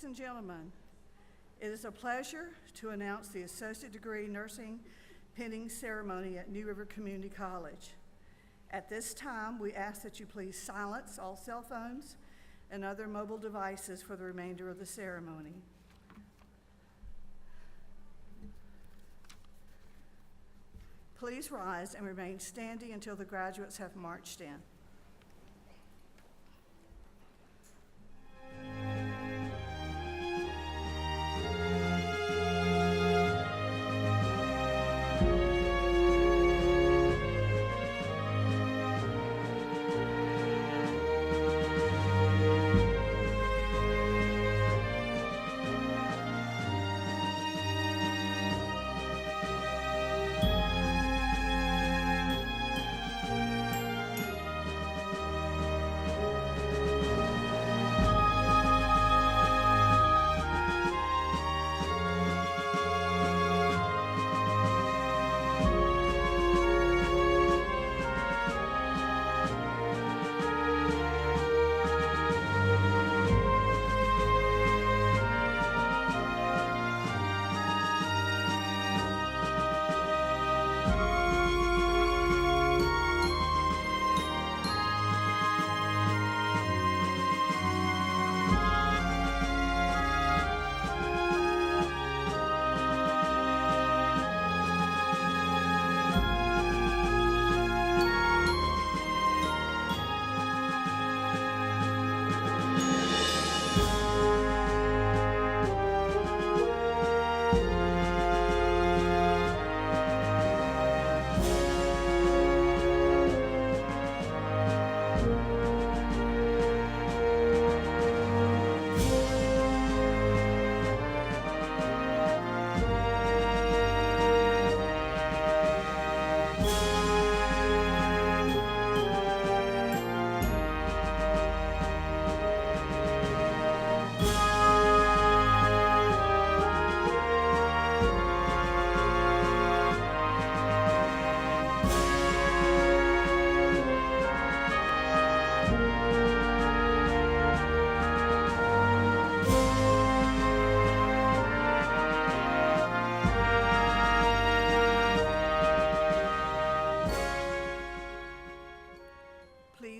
Ladies and gentlemen, it is a pleasure to announce the Associate Degree Nursing pinning ceremony at New River Community College. At this time, we ask that you please silence all cell phones and other mobile devices for the remainder of the ceremony. Please rise and remain standing until the graduates have marched in.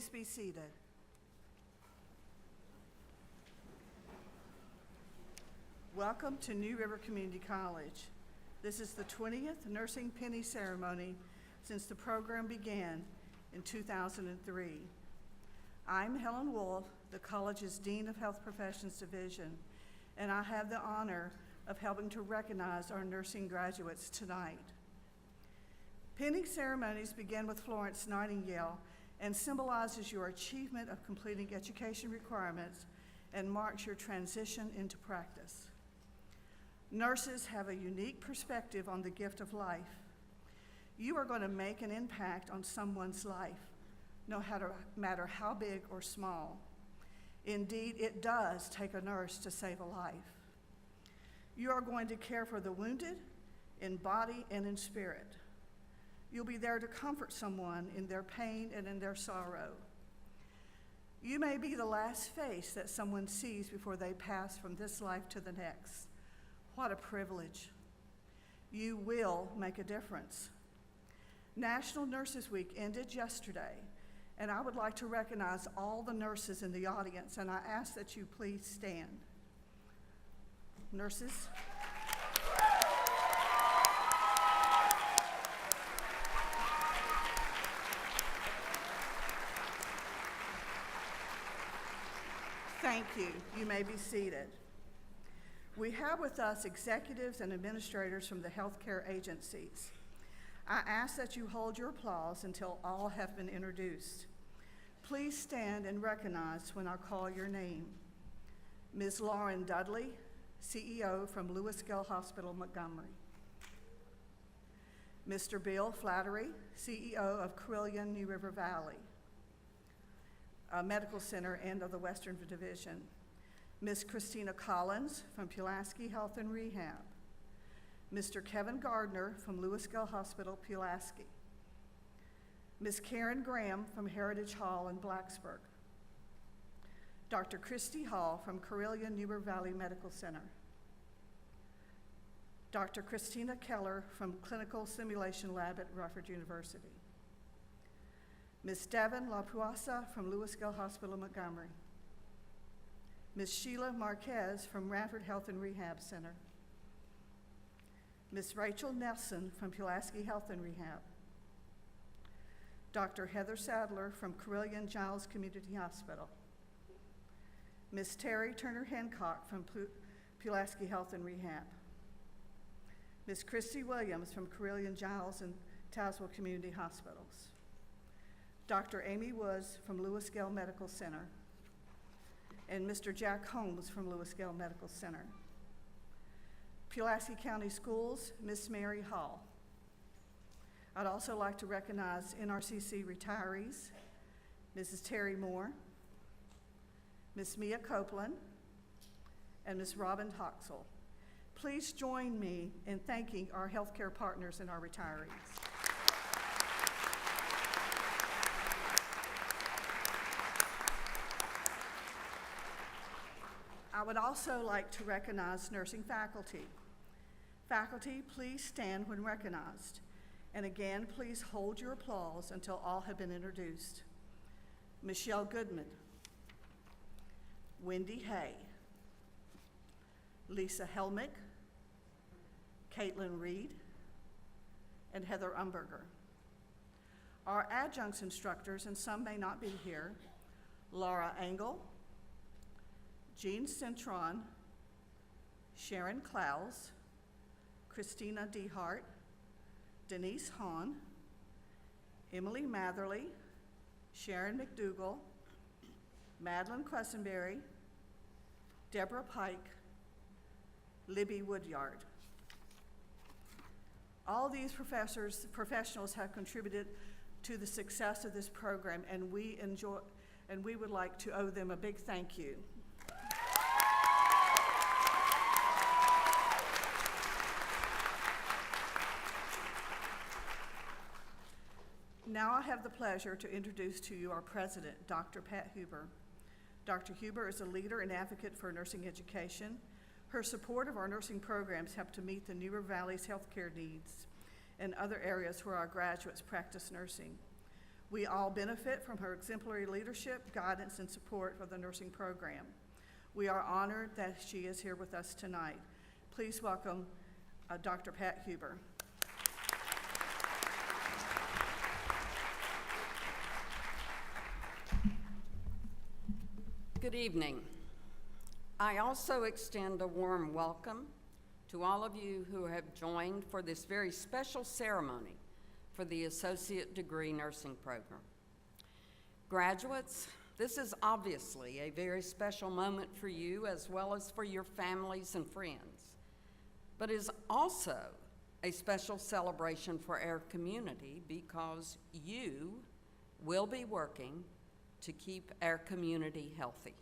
Please be seated. Welcome to New River Community College. This is the 20th Nursing Penny Ceremony since the program began in 2003. I'm Helen Wolf, the college's Dean of Health Professions Division, and I have the honor of helping to recognize our nursing graduates tonight. Pinning ceremonies begin with Florence Nightingale and symbolizes your achievement of completing education requirements and marks your transition into practice. Nurses have a unique perspective on the gift of life. You are going to make an impact on someone's life, no matter how big or small. Indeed, it does take a nurse to save a life. You are going to care for the wounded in body and in spirit. You'll be there to comfort someone in their pain and in their sorrow. You may be the last face that someone sees before they pass from this life to the next. What a privilege. You will make a difference. National Nurses Week ended yesterday, and I would like to recognize all the nurses in the audience, and I ask that you please stand. Nurses. Thank you. You may be seated. We have with us executives and administrators from the healthcare agencies. I ask that you hold your applause until all have been introduced. Please stand and recognize when I call your name. Ms. Lauren Dudley, CEO from Lewis Gill Hospital, Montgomery. Mr. Bill Flattery, CEO of Carilion New River Valley Medical Center and of the Western Division. Ms. Christina Collins from Pulaski Health and Rehab. Mr. Kevin Gardner from Lewis Gill Hospital, Pulaski. Ms. Karen Graham from Heritage Hall in Blacksburg. Dr. Christy Hall from Carilion Yuba Valley Medical Center, Dr. Christina Keller from Clinical Simulation Lab at Rufford University, Ms. Devin LaPuasa from Lewis Gale Hospital, Montgomery, Ms. Sheila Marquez from Radford Health and Rehab Center, Ms. Rachel Nelson from Pulaski Health and Rehab, Dr. Heather Sadler from Carilion Giles Community Hospital, Ms. Terry Turner Hancock from Pulaski Health and Rehab, Ms. Christy Williams from Carilion Giles and Tazewell Community Hospitals, Dr. Amy Woods from Lewis Gale Medical Center, and Mr. Jack Holmes from Lewis Gale Medical Center. Pulaski County Schools, Ms. Mary Hall. I'd also like to recognize NRCC retirees, Mrs. Terry Moore, Ms. Mia Copeland, and Ms. Robin Hoxel. Please join me in thanking our healthcare partners and our retirees. I would also like to recognize nursing faculty. Faculty, please stand when recognized. And again, please hold your applause until all have been introduced. Michelle Goodman, Wendy Hay, Lisa Helmick, Caitlin Reed, and Heather Umberger. Our adjuncts instructors, and some may not be here, Laura Engel, Jean Cintron, Sharon Klaus, Christina Dehart, Denise Hahn, Emily Matherly, Sharon McDougall, Madeline Quessenberry, Deborah Pike, Libby Woodyard. All these professionals have contributed to the success of this program, and we would like to owe them a big thank you. Now I have the pleasure to introduce to you our president, Dr. Pat Huber. Dr. Huber is a leader and advocate for nursing education. Her support of our nursing programs help to meet the New River Valley's healthcare needs and other areas where our graduates practice nursing. We all benefit from her exemplary leadership, guidance, and support for the nursing program. We are honored that she is here with us tonight. Please welcome Dr. Pat Huber. Good evening. I also extend a warm welcome to all of you who have joined for this very special ceremony for the Associate Degree Nursing Program. Graduates, this is obviously a very special moment for you as well as for your families and friends, but is also a special celebration for our community because you will be working to keep our community healthy.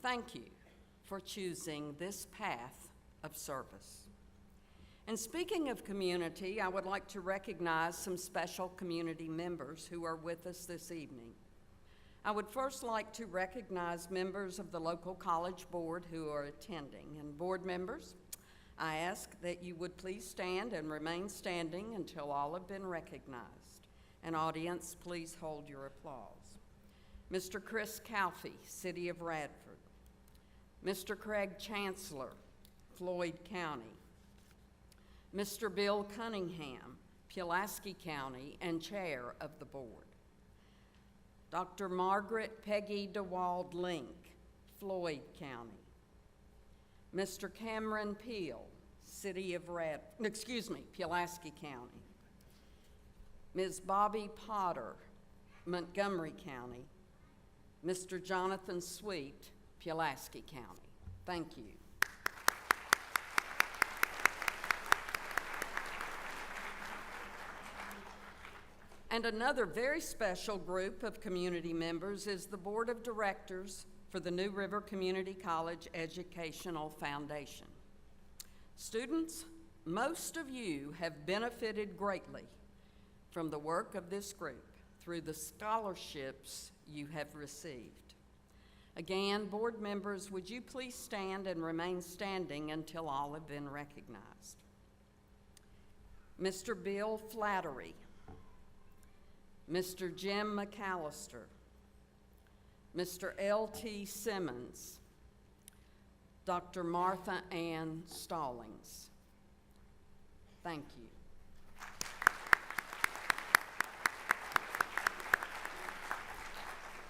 Thank you for choosing this path of service. And speaking of community, I would like to recognize some special community members who are with us this evening. I would first like to recognize members of the local college board who are attending. And board members, I ask that you would please stand and remain standing until all have been recognized. And audience, please hold your applause. Mr. Chris Calfee, City of Radford. Mr. Craig Chancellor, Floyd County. Mr. Bill Cunningham, Pulaski County and Chair of the Board. Dr. Margaret Peggy DeWald Link, Floyd County. Mr. Cameron Peel, Pulaski County. Ms. Bobby Potter, Montgomery County. Mr. Jonathan Sweet, Pulaski County. Thank you. And another very special group of community members is the Board of Directors for the New River Community College Educational Foundation. Students, most of you have benefited greatly from the work of this group through the scholarships you have received. Again, board members, would you please stand and remain standing until all have been recognized? Mr. Bill Flattery, Mr. Jim McAllister, Mr. L.T. Simmons, Dr. Martha Ann Stallings. Thank you.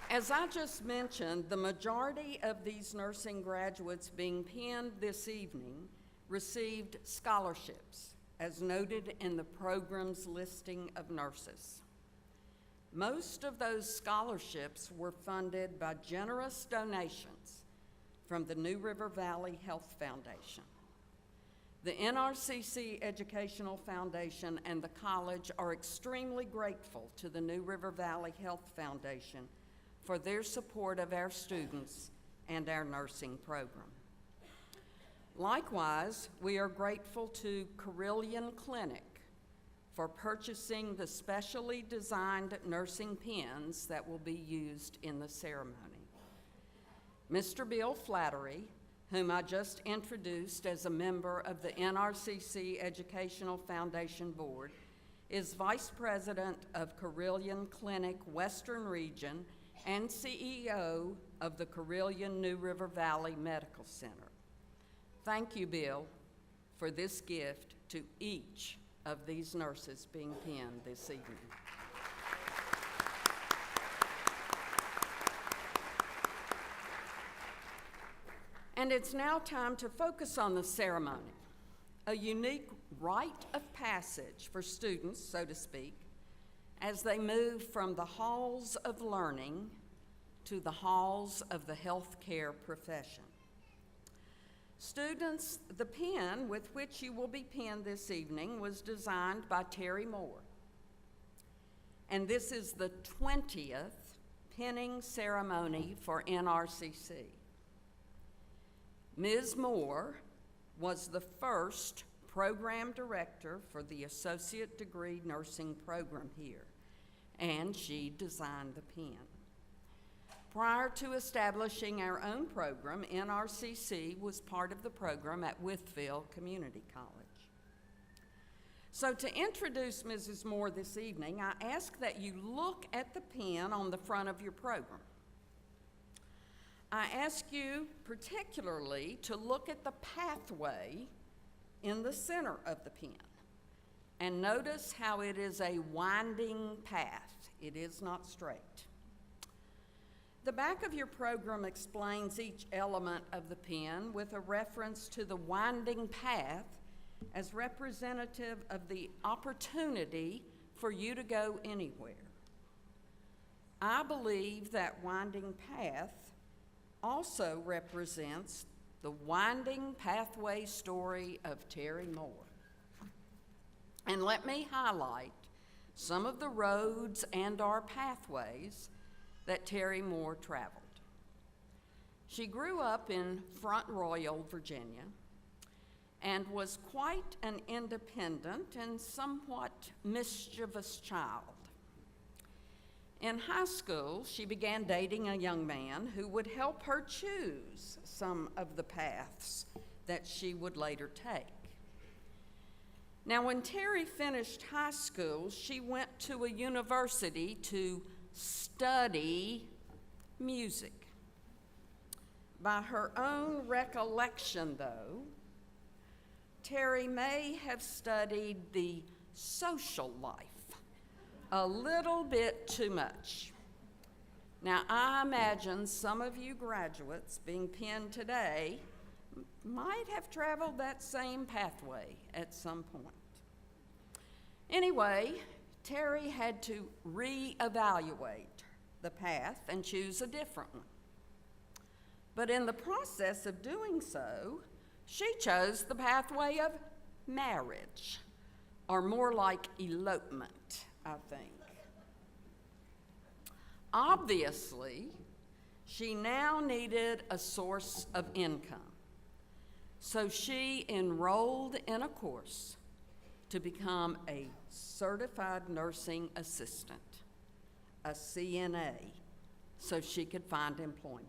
As I just mentioned, the majority of these nursing graduates being penned this evening received scholarships, as noted in the program's listing of nurses. Most of those scholarships were funded by generous donations from the New River Valley Health Foundation. The NRCC Educational Foundation and the college are extremely grateful to the New River Valley Health Foundation for their support of our students and our nursing program. Likewise, we are grateful to Carilion Clinic for purchasing the specially designed nursing pens that will be used in the ceremony. Mr. Bill Flattery, whom I just introduced as a member of the NRCC Educational Foundation Board, is Vice President of Carilion Clinic Western Region and CEO of the Carilion New River Valley Medical Center. Thank you, Bill, for this gift to each of these nurses being penned this evening. And it's now time to focus on the ceremony, a unique rite of passage for students, so to speak, as they move from the halls of learning to the halls of the healthcare profession. Students, the pen with which you will be penned this evening was designed by Terry Moore. And this is the 20th penning ceremony for NRCC. Ms. Moore was the first program director for the associate degree nursing program here, and she designed the pen. Prior to establishing our own program, NRCC was part of the program at Wytheville Community College. So to introduce Mrs. Moore this evening, I ask that you look at the pen on the front of your program. I ask you particularly to look at the pathway in the center of the pen and notice how it is a winding path. It is not straight. The back of your program explains each element of the pen with a reference to the winding path as representative of the opportunity for you to go anywhere. I believe that winding path also represents the winding pathway story of Terry Moore. And let me highlight some of the roads and/or pathways that Terry Moore traveled. She grew up in Front Royal, Virginia, and was quite an independent and somewhat mischievous child. In high school, she began dating a young man who would help her choose some of the paths that she would later take. Now, when Terry finished high school, she went to a university to study music. By her own recollection, though, Terry may have studied the social life a little bit too much. Now, I imagine some of you graduates being penned today might have traveled that same pathway at some point. Anyway, Terry had to reevaluate the path and choose a different one. But in the process of doing so, she chose the pathway of marriage, or more like elopement, I think. Obviously, she now needed a source of income. So she enrolled in a course to become a certified nursing assistant, a CNA, so she could find employment.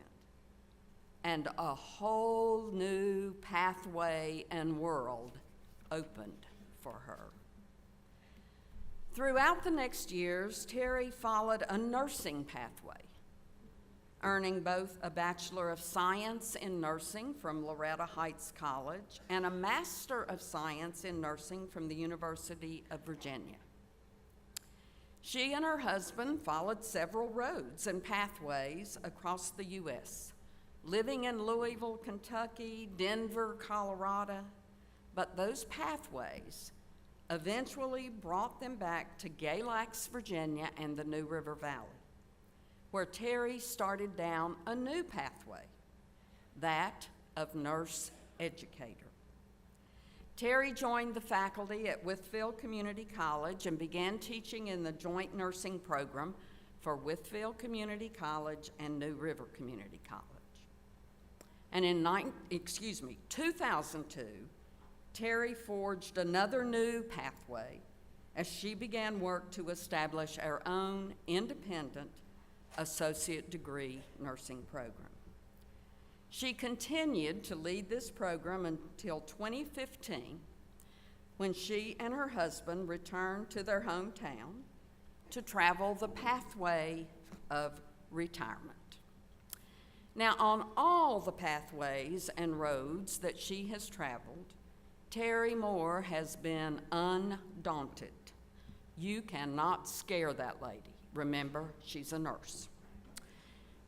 and a whole new pathway and world opened for her. Throughout the next years, Terry followed a nursing pathway, earning both a Bachelor of Science in Nursing from Loretta Heights College and a Master of Science in Nursing from the University of Virginia. She and her husband followed several roads and pathways across the U.S., living in Louisville, Kentucky, Denver, Colorado, but those pathways eventually brought them back to Galax, Virginia, and the New River Valley, where Terry started down a new pathway, that of nurse educator. Terry joined the faculty at Wytheville Community College and began teaching in the joint nursing program for Wytheville Community College and New River Community College. And in 2002, Terry forged another new pathway as she began work to establish our own independent associate degree nursing program. She continued to lead this program until 2015, when she and her husband returned to their hometown to travel the pathway of retirement. Now, on all the pathways and roads that she has traveled, Terry Moore has been undaunted. You cannot scare that lady. Remember, she's a nurse.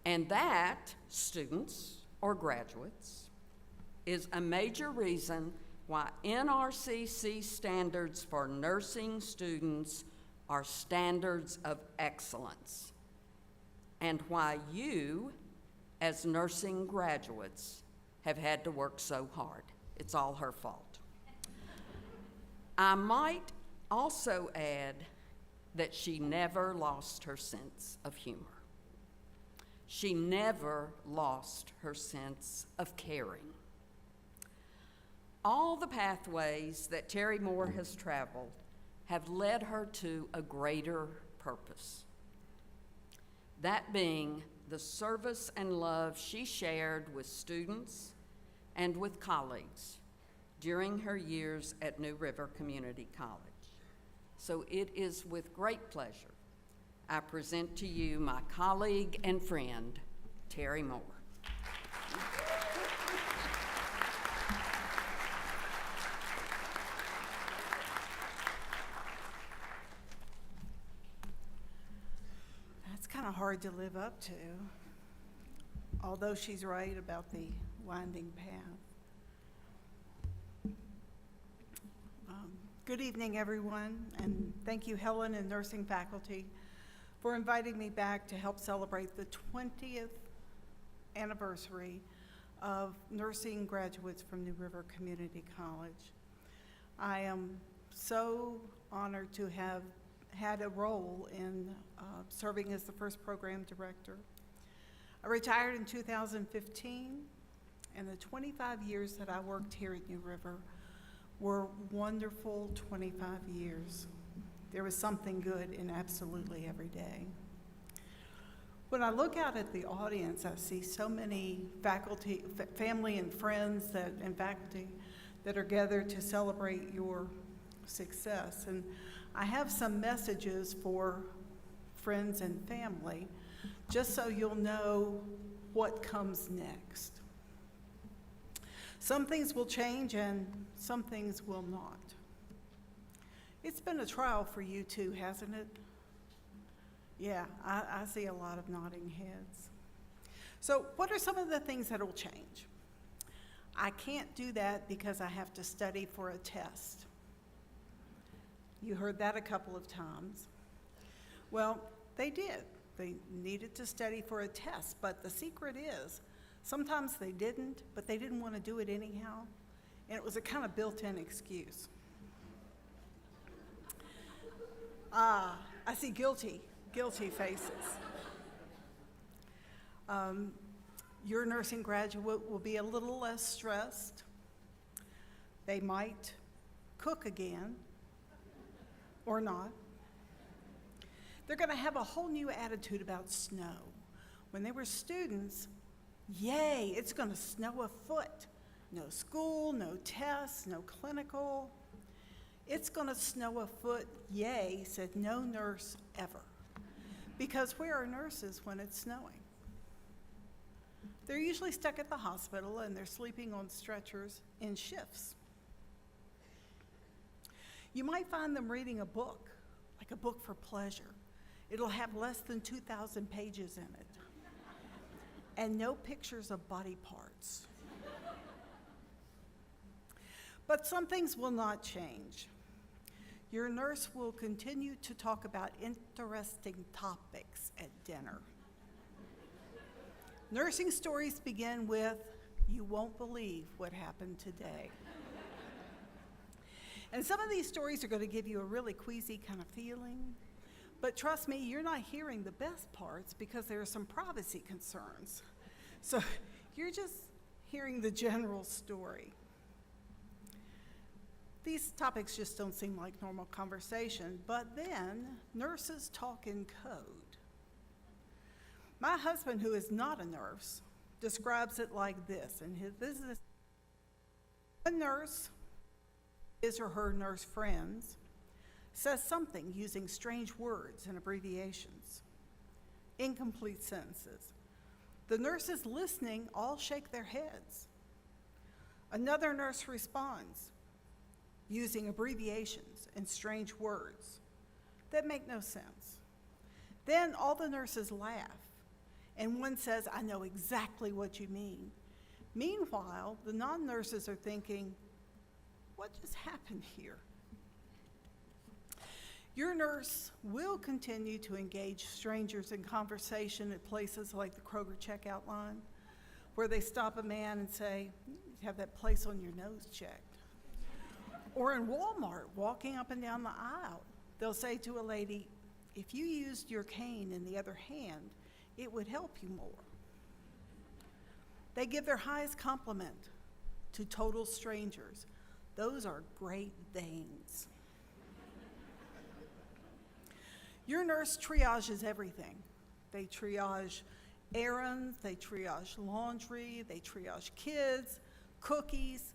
And that, students or graduates, is a major reason why NRCC standards for nursing students are standards of excellence, and why you, as nursing graduates, have had to work so hard. It's all her fault. I might also add that she never lost her sense of humor. She never lost her sense of caring. All the pathways that Terry Moore has traveled have led her to a greater purpose, that being the service and love she shared with students and with colleagues during her years at New River Community College. So it is with great pleasure I present to you my colleague and friend, Terry Moore. That's kind of hard to live up to, although she's right about the winding path. Good evening, everyone, and thank you, Helen and nursing faculty, for inviting me back to help celebrate the 20th anniversary of nursing graduates from New River Community College. I am so honored to have had a role in serving as the first program director. I retired in 2015, and the 25 years that I worked here at New River were wonderful 25 years. There was something good in absolutely every day. When I look out at the audience, I see so many faculty, family and friends and faculty that are gathered to celebrate your success. And I have some messages for friends and family, just so you'll know what comes next. Some things will change and some things will not. It's been a trial for you too, hasn't it? Yeah, I see a lot of nodding heads. So what are some of the things that will change? I can't do that because I have to study for a test. You heard that a couple of times. Well, they did. They needed to study for a test, but the secret is, sometimes they didn't, but they didn't want to do it anyhow, and it was a kind of built-in excuse. I see guilty faces. Your nursing graduate will be a little less stressed. They might cook again, or not. They're going to have a whole new attitude about snow. When they were students, Yay, it's going to snow a foot. No school, no tests, no clinical. It's going to snow a foot, yay, said no nurse ever. Because where are nurses when it's snowing? They're usually stuck at the hospital and they're sleeping on stretchers in shifts. You might find them reading a book, like a book for pleasure. It'll have less than 2,000 pages in it, and no pictures of body parts. But some things will not change. Your nurse will continue to talk about interesting topics at dinner. Nursing stories begin with, "You won't believe what happened today." And some of these stories are going to give you a really queasy kind of feeling. But trust me, you're not hearing the best parts because there are some privacy concerns. So you're just hearing the general story. These topics just don't seem like normal conversation, but then nurses talk in code. My husband, who is not a nurse, describes it like this in his business. A nurse, his or her nurse friends, says something using strange words and abbreviations, incomplete sentences. The nurses listening all shake their heads. Another nurse responds using abbreviations and strange words that make no sense. Then all the nurses laugh, and one says, "I know exactly what you mean." Meanwhile, the non-nurses are thinking, "What just happened here?" Your nurse will continue to engage strangers in conversation at places like the Kroger checkout line, where they stop a man and say, "You have that place on your nose checked." Or in Walmart, walking up and down the aisle, they'll say to a lady, "If you used your cane in the other hand, it would help you more." They give their highest compliment to total strangers. Those are Great Danes. Your nurse triages everything. They triage errands, they triage laundry, they triage kids, cookies,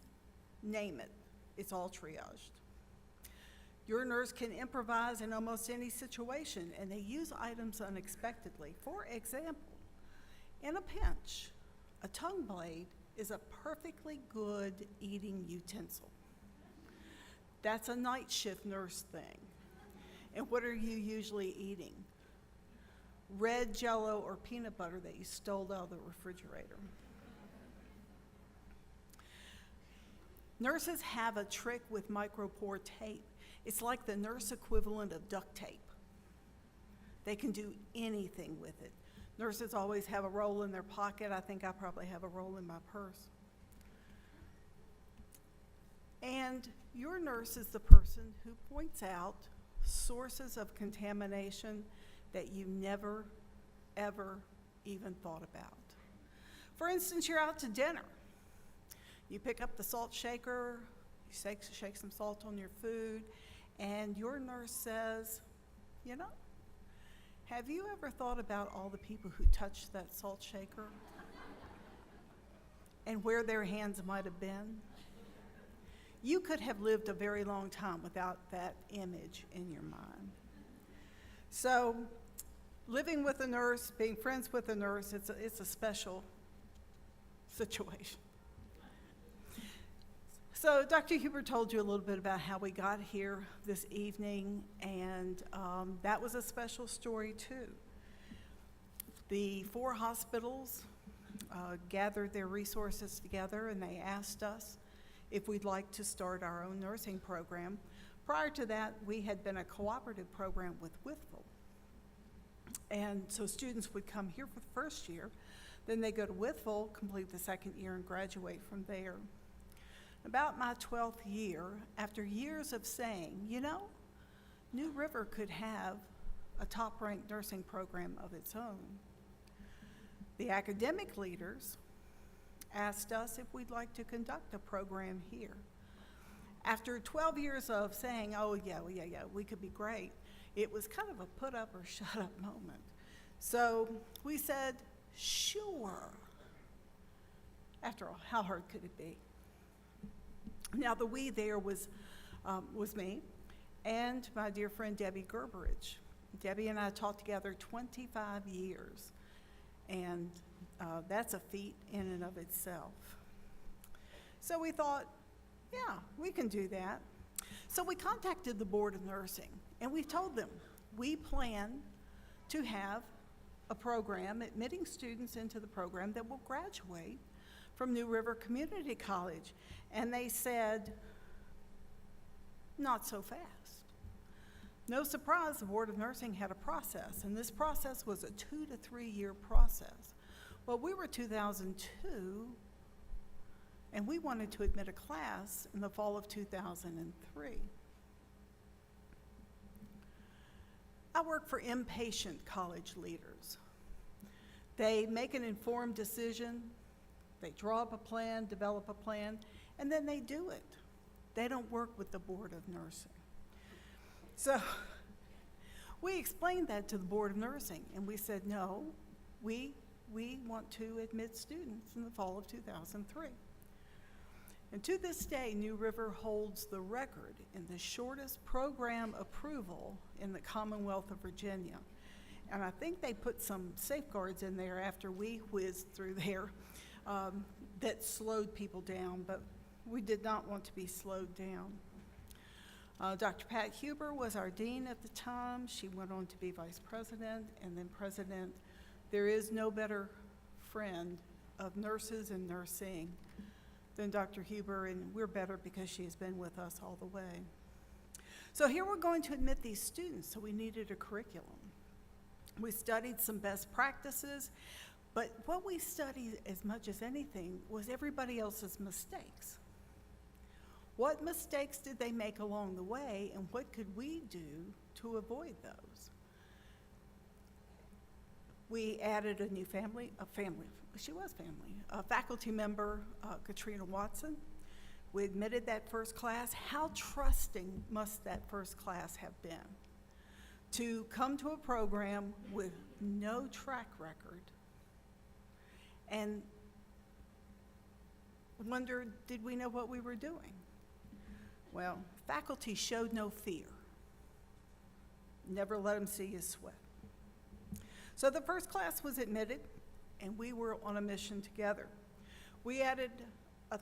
name it. It's all triaged. Your nurse can improvise in almost any situation, and they use items unexpectedly. For example, in a pinch, a tongue blade is a perfectly good eating utensil. That's a night shift nurse thing. And what are you usually eating? Red Jell-O or peanut butter that you stole out of the refrigerator. Nurses have a trick with micropore tape. It's like the nurse equivalent of duct tape. They can do anything with it. Nurses always have a roll in their pocket. I think I probably have a roll in my purse. And your nurse is the person who points out sources of contamination that you never, ever even thought about. For instance, you're out to dinner. You pick up the salt shaker, you shake some salt on your food, and your nurse says, "You know, have you ever thought about all the people who touched that salt shaker and where their hands might have been?" You could have lived a very long time without that image in your mind. So, living with a nurse, being friends with a nurse, it's a special situation. So, Dr. Huber told you a little bit about how we got here this evening, and that was a special story too. The 4 hospitals gathered their resources together, and they asked us if we'd like to start our own nursing program. Prior to that, we had been a cooperative program with Whitfield. And so students would come here for the first year, then they go to Whitfield, complete the second year, and graduate from there. About my 12th year, after years of saying, you know, New River could have a top-ranked nursing program of its own, the academic leaders asked us if we'd like to conduct a program here. After 12 years of saying, "Oh, yeah, we could be great," it was kind of a put up or shut up moment. So we said, "Sure." After all, how hard could it be? Now, the we there was me and my dear friend Debbie Gerberidge. Debbie and I taught together 25 years, and that's a feat in and of itself. So we thought, yeah, we can do that. So we contacted the Board of Nursing, and we told them we plan to have a program admitting students into the program that will graduate from New River Community College. And they said, not so fast. No surprise, the Board of Nursing had a process, and this process was a 2 to 3 year process. Well, we were 2002, and we wanted to admit a class in the fall of 2003. I work for impatient college leaders. They make an informed decision, they draw up a plan, develop a plan, and then they do it. They don't work with the Board of Nursing. So we explained that to the Board of Nursing, and we said, no, we want to admit students in the fall of 2003. And to this day, New River holds the record in the shortest program approval in the Commonwealth of Virginia. And I think they put some safeguards in there after we whizzed through there that slowed people down, but we did not want to be slowed down. Dr. Pat Huber was our dean at the time. She went on to be vice president and then president. There is no better friend of nurses and nursing than Dr. Huber, and we're better because she has been with us all the way. So here we're going to admit these students, so we needed a curriculum. We studied some best practices, but what we studied as much as anything was everybody else's mistakes. What mistakes did they make along the way, and what could we do to avoid those? We added a new faculty member, Katrina Watson. We admitted that first class. How trusting must that first class have been to come to a program with no track record and wonder, did we know what we were doing? Well, faculty showed no fear. Never let them see you sweat. So the first class was admitted, and we were on a mission together. We added a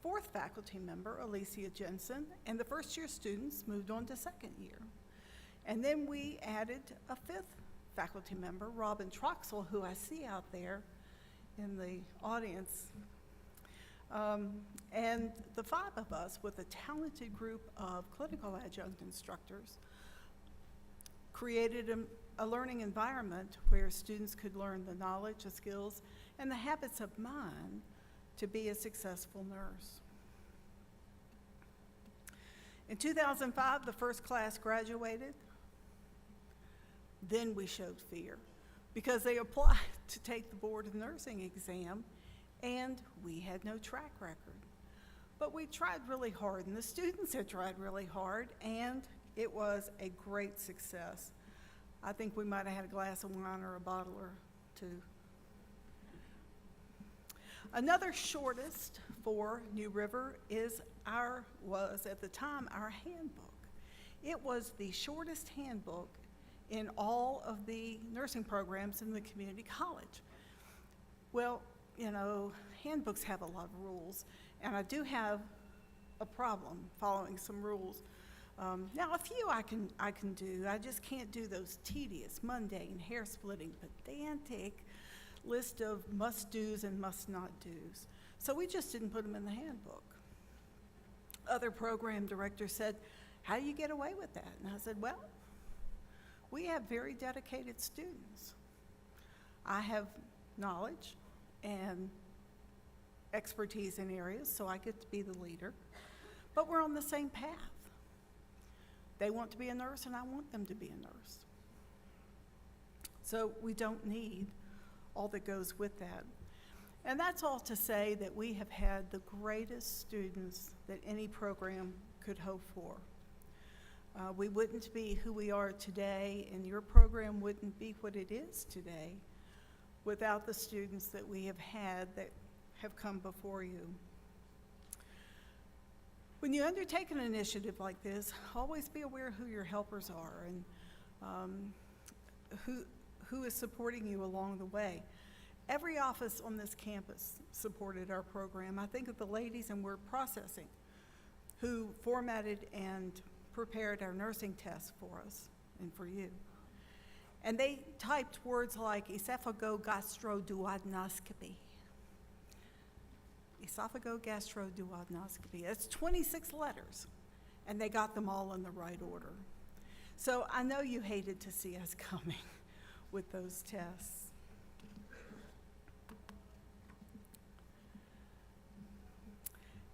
fourth faculty member, Alicia Jensen, and the first year students moved on to second year. And then we added a fifth faculty member, Robin Troxel, who I see out there in the audience. And the five of us, with a talented group of clinical adjunct instructors, created a learning environment where students could learn the knowledge, the skills, and the habits of mind to be a successful nurse. In 2005, the first class graduated. Then we showed fear because they applied to take the Board of Nursing exam, and we had no track record. But we tried really hard, and the students had tried really hard, and it was a great success. I think we might have had a glass of wine or a bottle or two. Another shortest for New River was at the time our handbook. It was the shortest handbook in all of the nursing programs in the community college. Well, you know, handbooks have a lot of rules, and I do have a problem following some rules. Now, a few I can do. I just can't do those tedious, mundane, hair-splitting, pedantic list of must-dos and must-not-dos. So we just didn't put them in the handbook. Other program directors said, how do you get away with that? And I said, well, we have very dedicated students. I have knowledge and expertise in areas, so I get to be the leader. But we're on the same path. They want to be a nurse, and I want them to be a nurse. So we don't need all that goes with that. And that's all to say that we have had the greatest students that any program could hope for. We wouldn't be who we are today, and your program wouldn't be what it is today without the students that we have had that have come before you. When you undertake an initiative like this, always be aware who your helpers are and who is supporting you along the way. Every office on this campus supported our program. I think of the ladies in word processing who formatted and prepared our nursing tests for us and for you. And they typed words like esophagogastroduodenoscopy. Esophagogastroduodenoscopy. That's 26 letters, and they got them all in the right order. So I know you hated to see us coming with those tests.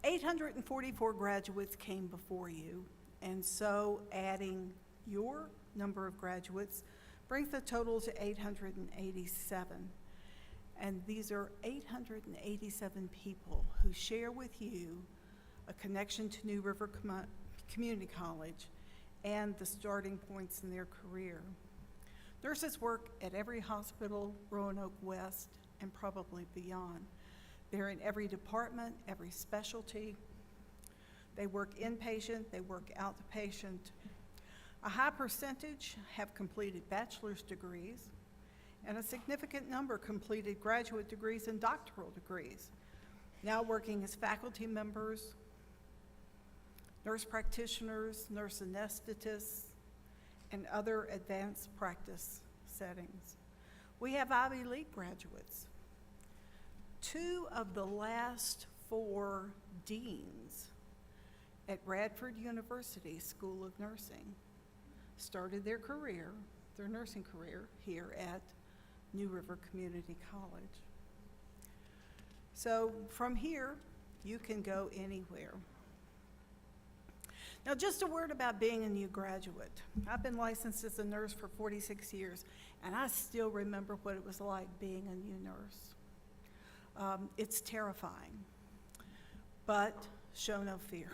"844 graduates came before you, and so adding your number of graduates brings the total to 887. And these are 887 people who share with you a connection to New River Community College and the starting points in their career. Nurses work at every hospital, Roanoke West, and probably beyond. They're in every department, every specialty. They work inpatient, they work outpatient. A high percentage have completed bachelor's degrees, and a significant number completed graduate degrees and doctoral degrees, now working as faculty members, nurse practitioners, nurse anesthetists, and other advanced practice settings. We have Ivy League graduates. 2 of the last 4 deans at Radford University School of Nursing started their nursing career here at New River Community College. So from here, you can go anywhere. Now, just a word about being a new graduate. I've been licensed as a nurse for 46 years, and I still remember what it was like being a new nurse. It's terrifying, but show no fear.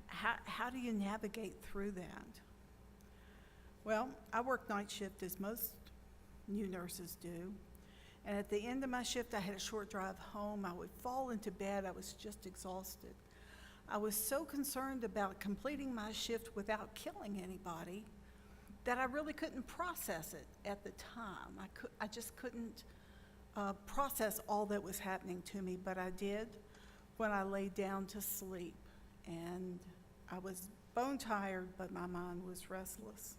How do you navigate through that? Well, I work night shift as most new nurses do, and at the end of my shift, I had a short drive home. I would fall into bed. I was just exhausted. I was so concerned about completing my shift without killing anybody that I really couldn't process it at the time. I just couldn't process all that was happening to me, but I did when I laid down to sleep, and I was bone tired, but my mind was restless.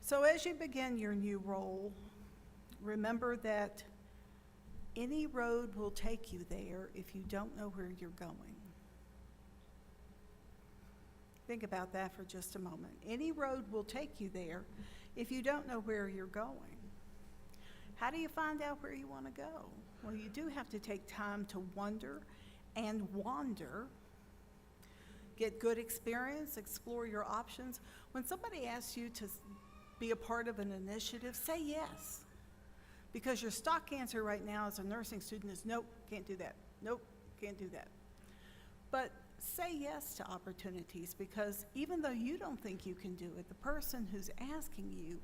So as you begin your new role, remember that any road will take you there if you don't know where you're going. Think about that for just a moment. Any road will take you there if you don't know where you're going. How do you find out where you want to go? Well, you do have to take time to wonder and wander, get good experience, explore your options. When somebody asks you to be a part of an initiative, say yes. Because your stock answer right now as a nursing student is, nope, can't do that. Nope, can't do that. But say yes to opportunities, because even though you don't think you can do it, the person who's asking you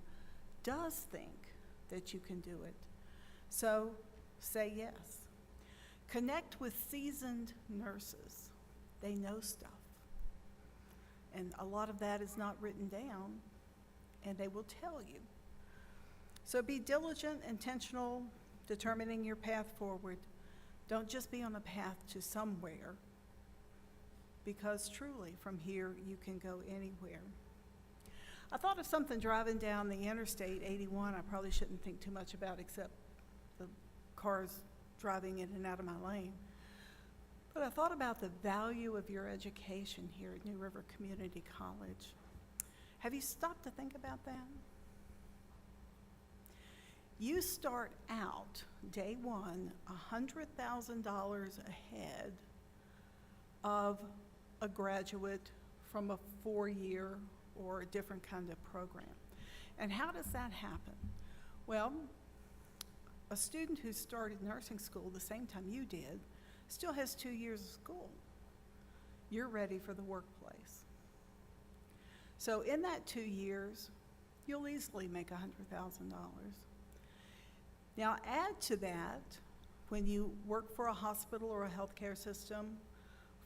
does think that you can do it. So say yes. Connect with seasoned nurses. They know stuff. And a lot of that is not written down, and they will tell you. So be diligent, intentional, determining your path forward. Don't just be on the path to somewhere, because truly from here you can go anywhere. I thought of something driving down the Interstate 81 I probably shouldn't think too much about, except the cars driving in and out of my lane. But I thought about the value of your education here at New River Community College. Have you stopped to think about that? You start out day one $100,000 ahead of a graduate from a 4-year or a different kind of program. And how does that happen? Well, a student who started nursing school the same time you did still has 2 years of school. You're ready for the workplace. So in that 2 years, you'll easily make $100,000. Now, add to that, when you work for a hospital or a healthcare system,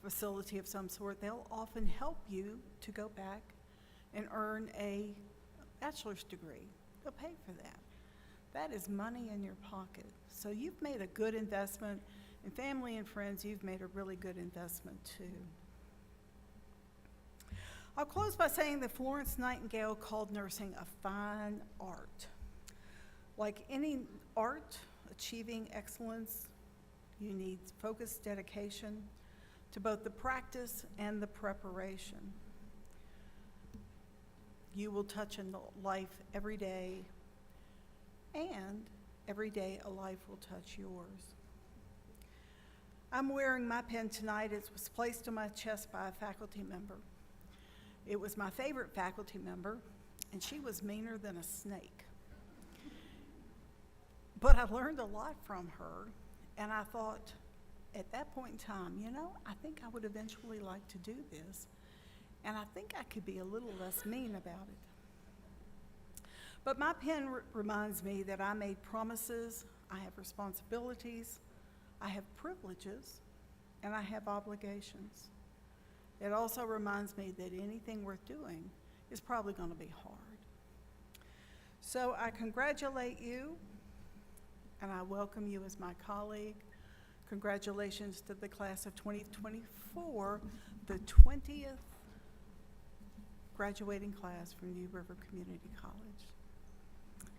facility of some sort, they'll often help you to go back and earn a bachelor's degree. They'll pay for that. That is money in your pocket. So you've made a good investment, and family and friends, you've made a really good investment too. I'll close by saying that Florence Nightingale called nursing a fine art. Like any art, achieving excellence, you need focused dedication to both the practice and the preparation. You will touch a life every day, and every day a life will touch yours. I'm wearing my pin tonight. It was placed on my chest by a faculty member. It was my favorite faculty member, and she was meaner than a snake. But I learned a lot from her, and I thought, at that point in time, I think I would eventually like to do this, and I think I could be a little less mean about it. But my pen reminds me that I made promises, I have responsibilities, I have privileges, and I have obligations. It also reminds me that anything worth doing is probably going to be hard. So I congratulate you, and I welcome you as my colleague. Congratulations to the class of 2024, the 20th graduating class from New River Community College.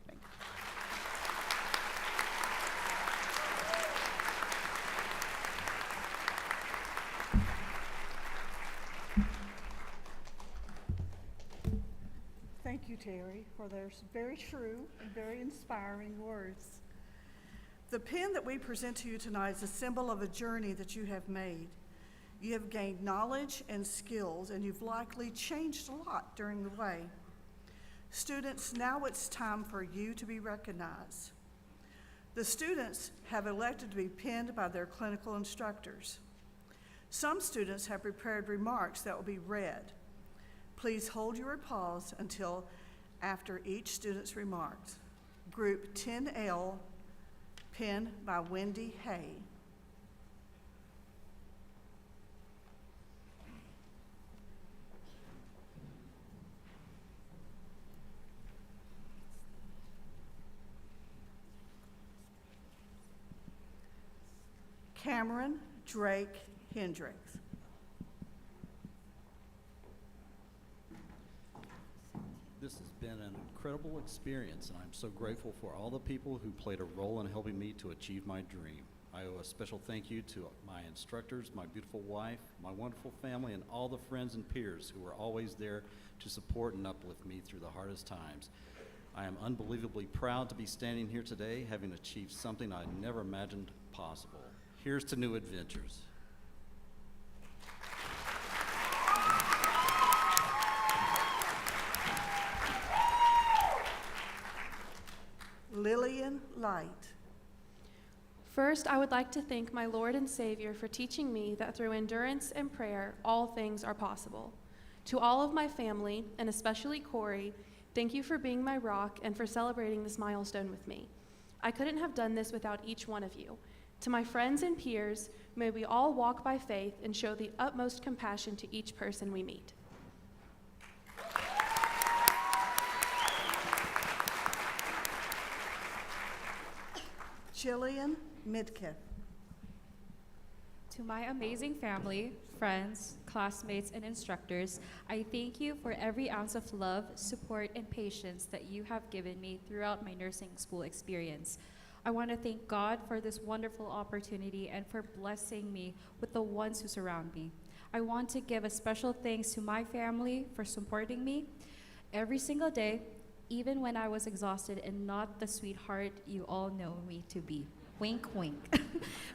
Thank you. Thank you, Terry, for those very true and very inspiring words. The pen that we present to you tonight is a symbol of a journey that you have made. You have gained knowledge and skills, and you've likely changed a lot during the way. Students, now it's time for you to be recognized. The students have elected to be penned by their clinical instructors. Some students have prepared remarks that will be read. Please hold your applause until after each student's remarks. Group 10L, penned by Wendy Hay. Cameron Drake Hendricks. This has been an incredible experience, and I'm so grateful for all the people who played a role in helping me to achieve my dream. I owe a special thank you to my instructors, my beautiful wife, my wonderful family, and all the friends and peers who were always there to support and uplift me through the hardest times. I am unbelievably proud to be standing here today, having achieved something I never imagined possible. Here's to new adventures. Lillian Light. First, I would like to thank my Lord and Savior for teaching me that through endurance and prayer, all things are possible. To all of my family, and especially Corey, thank you for being my rock and for celebrating this milestone with me. I couldn't have done this without each one of you. To my friends and peers, may we all walk by faith and show the utmost compassion to each person we meet. Jillian Midkiff. To my amazing family, friends, classmates, and instructors, I thank you for every ounce of love, support, and patience that you have given me throughout my nursing school experience. I want to thank God for this wonderful opportunity and for blessing me with the ones who surround me. I want to give a special thanks to my family for supporting me every single day, even when I was exhausted and not the sweetheart you all know me to be. Wink, wink.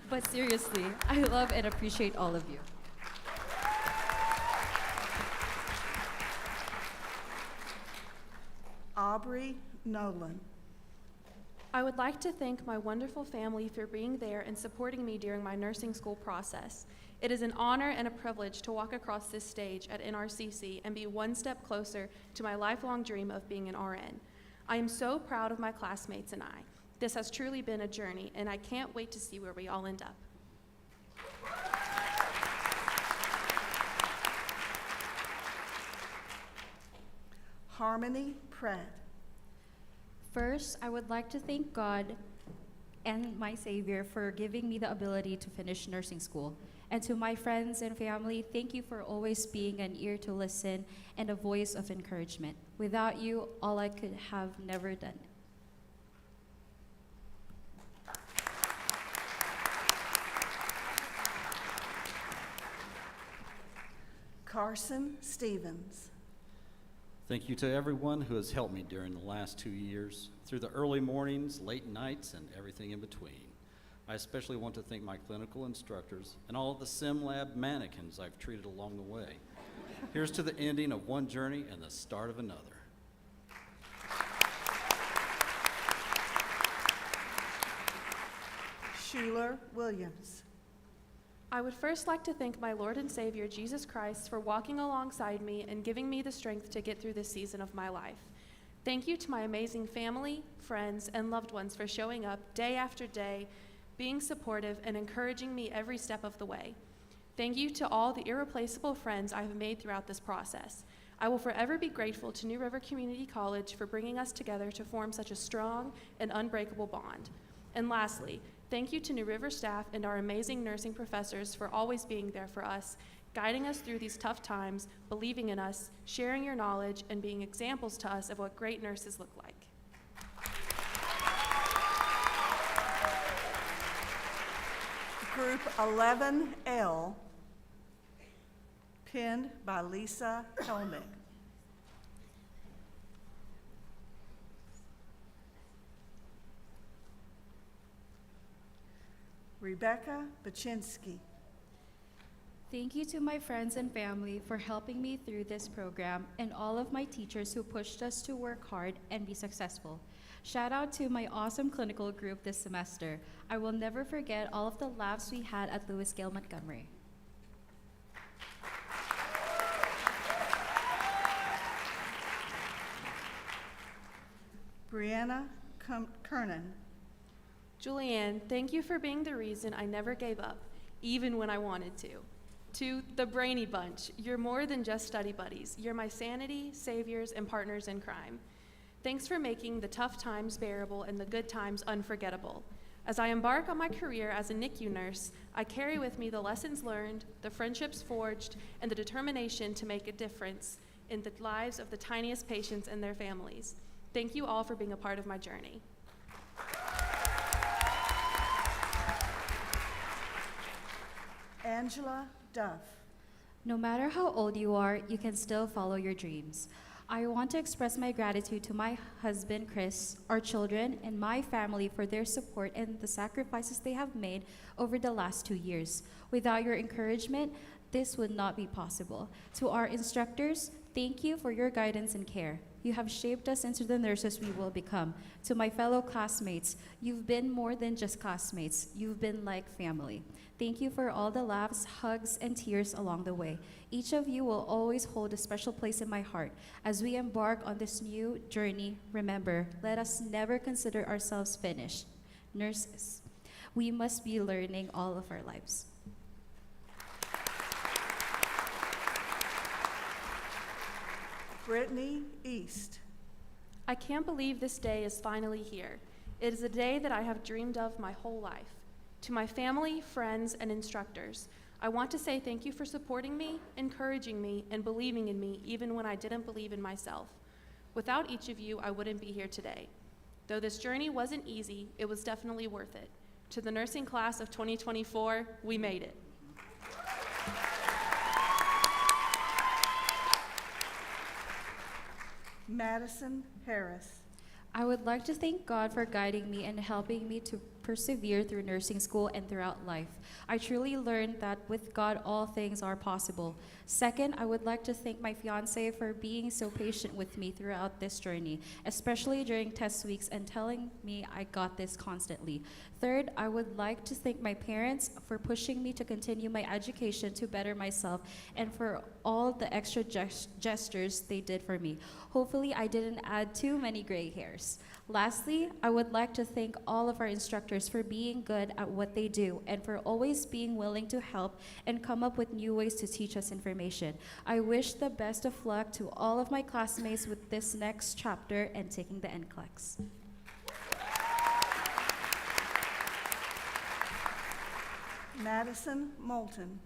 But seriously, I love and appreciate all of you. Aubrey Nolan. I would like to thank my wonderful family for being there and supporting me during my nursing school process. It is an honor and a privilege to walk across this stage at NRCC and be one step closer to my lifelong dream of being an RN. I am so proud of my classmates and I. This has truly been a journey, and I can't wait to see where we all end up. Harmony Pratt. First, I would like to thank God and my Savior for giving me the ability to finish nursing school. And to my friends and family, thank you for always being an ear to listen and a voice of encouragement. Without you, all I could have never done. Carson Stevens. Thank you to everyone who has helped me during the last 2 years, through the early mornings, late nights, and everything in between. I especially want to thank my clinical instructors and all of the sim lab mannequins I've treated along the way. Here's to the ending of one journey and the start of another. Schuler Williams. I would first like to thank my Lord and Savior, Jesus Christ, for walking alongside me and giving me the strength to get through this season of my life. Thank you to my amazing family, friends, and loved ones for showing up day after day, being supportive, and encouraging me every step of the way. Thank you to all the irreplaceable friends I have made throughout this process. I will forever be grateful to New River Community College for bringing us together to form such a strong and unbreakable bond. And lastly, thank you to New River staff and our amazing nursing professors for always being there for us, guiding us through these tough times, believing in us, sharing your knowledge, and being examples to us of what great nurses look like. Group 11L, pinned by Lisa Helmick. Rebecca Baczynski. Thank you to my friends and family for helping me through this program and all of my teachers who pushed us to work hard and be successful. Shout out to my awesome clinical group this semester. I will never forget all of the laughs we had at Lewis Gale Montgomery. Brianna Kernan. Julianne, thank you for being the reason I never gave up, even when I wanted to. To the Brainy Bunch, you're more than just study buddies. You're my sanity, saviors, and partners in crime. Thanks for making the tough times bearable and the good times unforgettable. As I embark on my career as a NICU nurse, I carry with me the lessons learned, the friendships forged, and the determination to make a difference in the lives of the tiniest patients and their families. Thank you all for being a part of my journey. Angela Duff. No matter how old you are, you can still follow your dreams. I want to express my gratitude to my husband, Chris, our children, and my family for their support and the sacrifices they have made over the last 2 years. Without your encouragement, this would not be possible. To our instructors, thank you for your guidance and care. You have shaped us into the nurses we will become. To my fellow classmates, you've been more than just classmates. You've been like family. Thank you for all the laughs, hugs, and tears along the way. Each of you will always hold a special place in my heart. As we embark on this new journey, remember, let us never consider ourselves finished. Nurses, we must be learning all of our lives. Brittany East. I can't believe this day is finally here. It is a day that I have dreamed of my whole life. To my family, friends, and instructors, I want to say thank you for supporting me, encouraging me, and believing in me even when I didn't believe in myself. Without each of you, I wouldn't be here today. Though this journey wasn't easy, it was definitely worth it. To the nursing class of 2024, we made it. Madison Harris. I would like to thank God for guiding me and helping me to persevere through nursing school and throughout life. I truly learned that with God, all things are possible. Second, I would like to thank my fiance for being so patient with me throughout this journey, especially during test weeks and telling me I got this constantly. Third, I would like to thank my parents for pushing me to continue my education to better myself and for all the extra gestures they did for me. Hopefully, I didn't add too many gray hairs. Lastly, I would like to thank all of our instructors for being good at what they do and for always being willing to help and come up with new ways to teach us information. I wish the best of luck to all of my classmates with this next chapter and taking the NCLEX. Madison Moulton.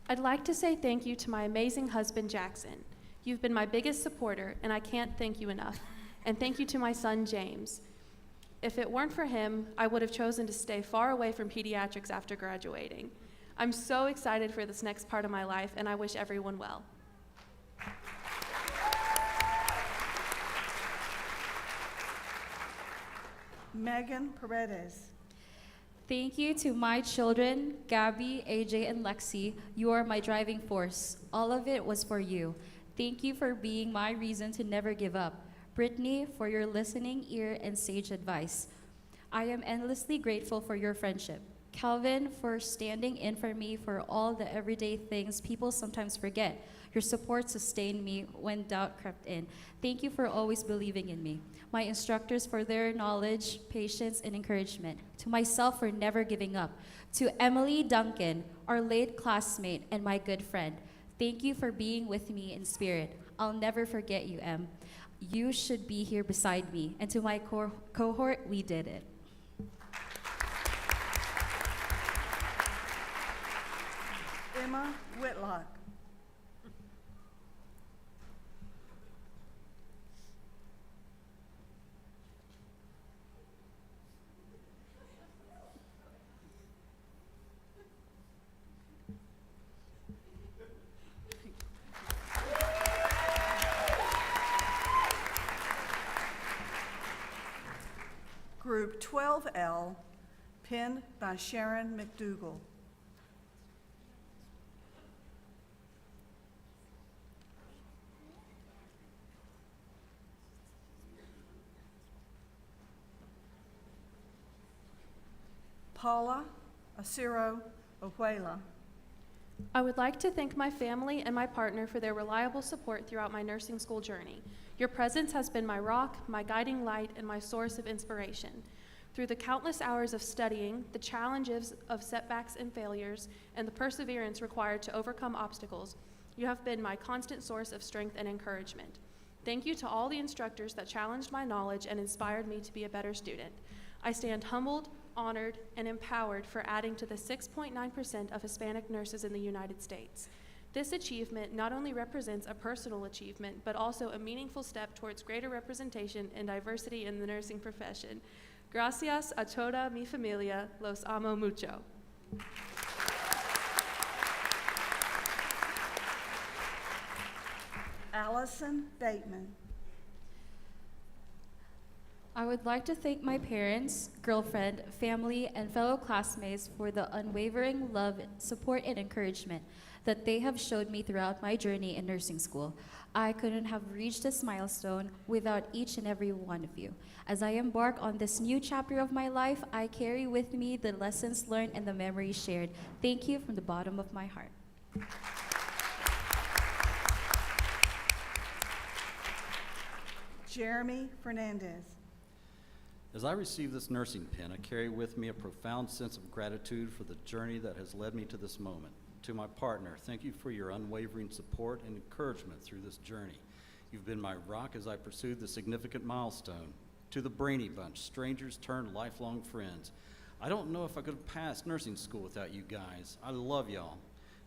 I'd like to say thank you to my amazing husband, Jackson. You've been my biggest supporter, and I can't thank you enough. And thank you to my son, James. If it weren't for him, I would have chosen to stay far away from pediatrics after graduating. I'm so excited for this next part of my life, and I wish everyone well. Megan Paredes. Thank you to my children, Gabby, AJ, and Lexi. You are my driving force. All of it was for you. Thank you for being my reason to never give up. Brittany, for your listening ear and sage advice. I am endlessly grateful for your friendship. Calvin, for standing in for me for all the everyday things people sometimes forget. Your support sustained me when doubt crept in. Thank you for always believing in me. My instructors for their knowledge, patience, and encouragement. To myself for never giving up. To Emily Duncan, our late classmate and my good friend. Thank you for being with me in spirit. I'll never forget you, Em. You should be here beside me. And to my cohort, we did it. Emma Whitlock. Group 12L, penned by Sharon McDougall. Paula Acero Ohuela. I would like to thank my family and my partner for their reliable support throughout my nursing school journey. Your presence has been my rock, my guiding light, and my source of inspiration. Through the countless hours of studying, the challenges of setbacks and failures, and the perseverance required to overcome obstacles, you have been my constant source of strength and encouragement. Thank you to all the instructors that challenged my knowledge and inspired me to be a better student. I stand humbled, honored, and empowered for adding to the 6.9% of Hispanic nurses in the United States. This achievement not only represents a personal achievement, but also a meaningful step towards greater representation and diversity in the nursing profession. Gracias a toda mi familia, los amo mucho. Allison Bateman. I would like to thank my parents, girlfriend, family, and fellow classmates for the unwavering love, support, and encouragement that they have showed me throughout my journey in nursing school. I couldn't have reached this milestone without each and every one of you. As I embark on this new chapter of my life, I carry with me the lessons learned and the memories shared. Thank you from the bottom of my heart. Jeremy Fernandez. As I receive this nursing pin, I carry with me a profound sense of gratitude for the journey that has led me to this moment. To my partner, thank you for your unwavering support and encouragement through this journey. You've been my rock as I pursued the significant milestone. To the Brainy Bunch, strangers turned lifelong friends. I don't know if I could have passed nursing school without you guys. I love y'all.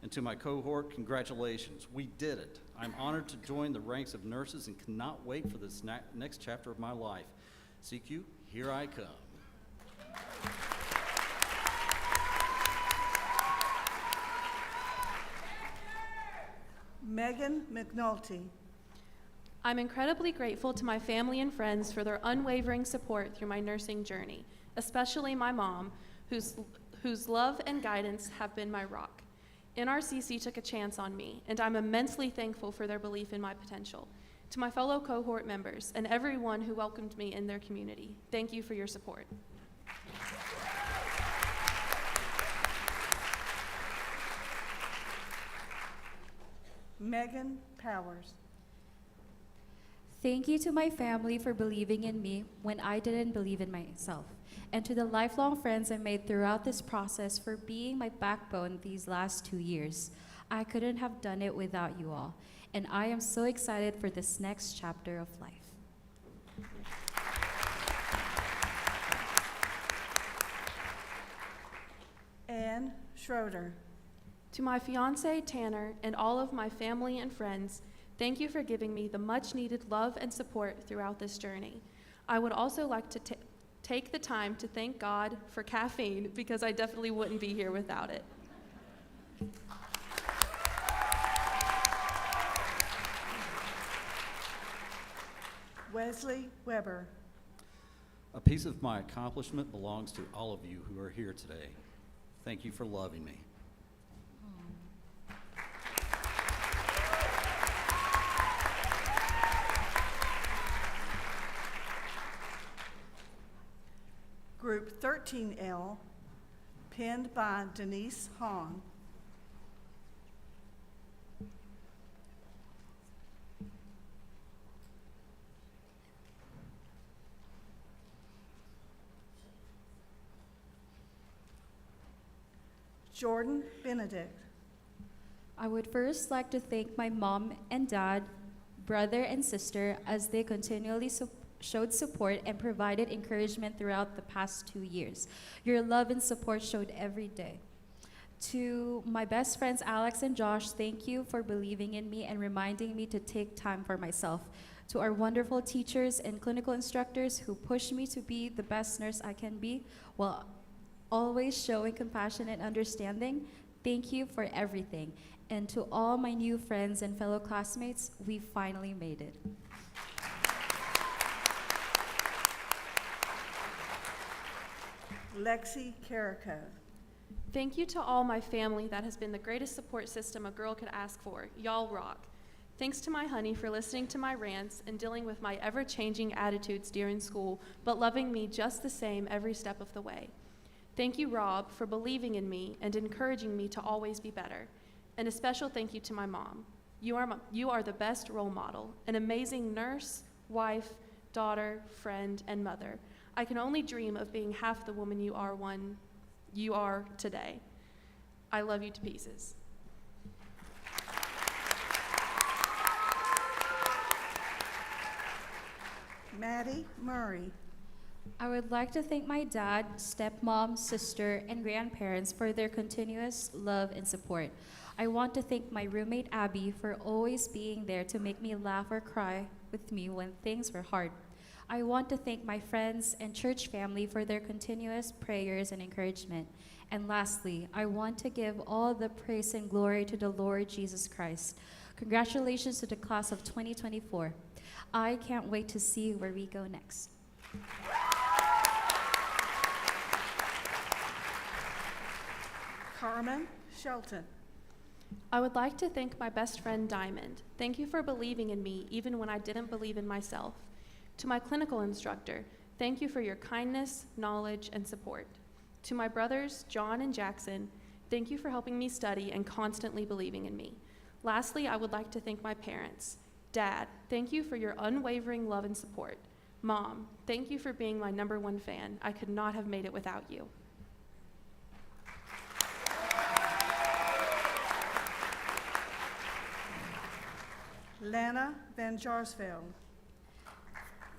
And to my cohort, congratulations. We did it. I'm honored to join the ranks of nurses and cannot wait for this next chapter of my life. CQ, here I come. Megan McNulty. I'm incredibly grateful to my family and friends for their unwavering support through my nursing journey. especially my mom, whose love and guidance have been my rock. NRCC took a chance on me, and I'm immensely thankful for their belief in my potential. To my fellow cohort members and everyone who welcomed me in their community, thank you for your support. Megan Powers. Thank you to my family for believing in me when I didn't believe in myself, and to the lifelong friends I made throughout this process for being my backbone these last 2 years. I couldn't have done it without you all, and I am so excited for this next chapter of life. Ann Schroeder. To my fiance, Tanner, and all of my family and friends, thank you for giving me the much-needed love and support throughout this journey. I would also like to take the time to thank God for caffeine because I definitely wouldn't be here without it. Wesley Weber. A piece of my accomplishment belongs to all of you who are here today. Thank you for loving me. Group 13L, penned by Denise Hahn. Jordan Benedict. I would first like to thank my mom and dad, brother and sister, as they continually showed support and provided encouragement throughout the past 2 years. Your love and support showed every day. To my best friends, Alex and Josh, thank you for believing in me and reminding me to take time for myself. To our wonderful teachers and clinical instructors who pushed me to be the best nurse I can be while always showing compassion and understanding, thank you for everything. And to all my new friends and fellow classmates, we finally made it. Lexi Carrico. Thank you to all my family that has been the greatest support system a girl could ask for. Y'all rock. Thanks to my honey for listening to my rants and dealing with my ever-changing attitudes during school, but loving me just the same every step of the way. Thank you, Rob, for believing in me and encouraging me to always be better. And a special thank you to my mom. You are the best role model, an amazing nurse, wife, daughter, friend, and mother. I can only dream of being half the woman you are today. I love you to pieces. Maddie Murray. I would like to thank my dad, stepmom, sister, and grandparents for their continuous love and support. I want to thank my roommate Abby for always being there to make me laugh or cry with me when things were hard. I want to thank my friends and church family for their continuous prayers and encouragement. And lastly, I want to give all the praise and glory to the Lord Jesus Christ. Congratulations to the class of 2024. I can't wait to see where we go next. Carmen Shelton. I would like to thank my best friend Diamond. Thank you for believing in me even when I didn't believe in myself. To my clinical instructor, thank you for your kindness, knowledge, and support. To my brothers, John and Jackson, thank you for helping me study and constantly believing in me. Lastly, I would like to thank my parents. Dad, thank you for your unwavering love and support. Mom, thank you for being my #1 fan. I could not have made it without you. Lana Van Jarsveld.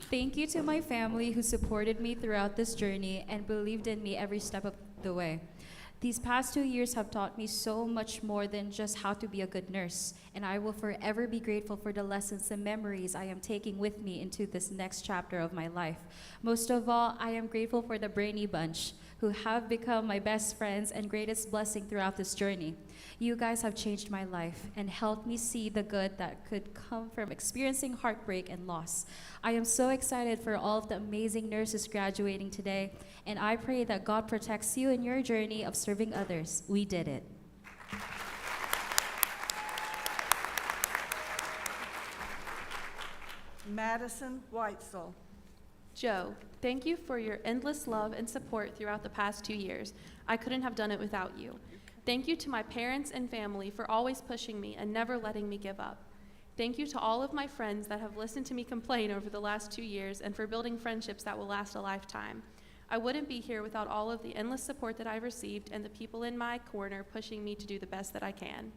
Thank you to my family who supported me throughout this journey and believed in me every step of the way. These past 2 years have taught me so much more than just how to be a good nurse, and I will forever be grateful for the lessons and memories I am taking with me into this next chapter of my life. Most of all, I am grateful for the Brainy Bunch, who have become my best friends and greatest blessing throughout this journey. You guys have changed my life and helped me see the good that could come from experiencing heartbreak and loss. I am so excited for all of the amazing nurses graduating today, and I pray that God protects you in your journey of serving others. We did it. Madison Whitesell. Joe, thank you for your endless love and support throughout the past 2 years. I couldn't have done it without you. Thank you to my parents and family for always pushing me and never letting me give up. Thank you to all of my friends that have listened to me complain over the last 2 years and for building friendships that will last a lifetime. I wouldn't be here without all of the endless support that I've received and the people in my corner pushing me to do the best that I can.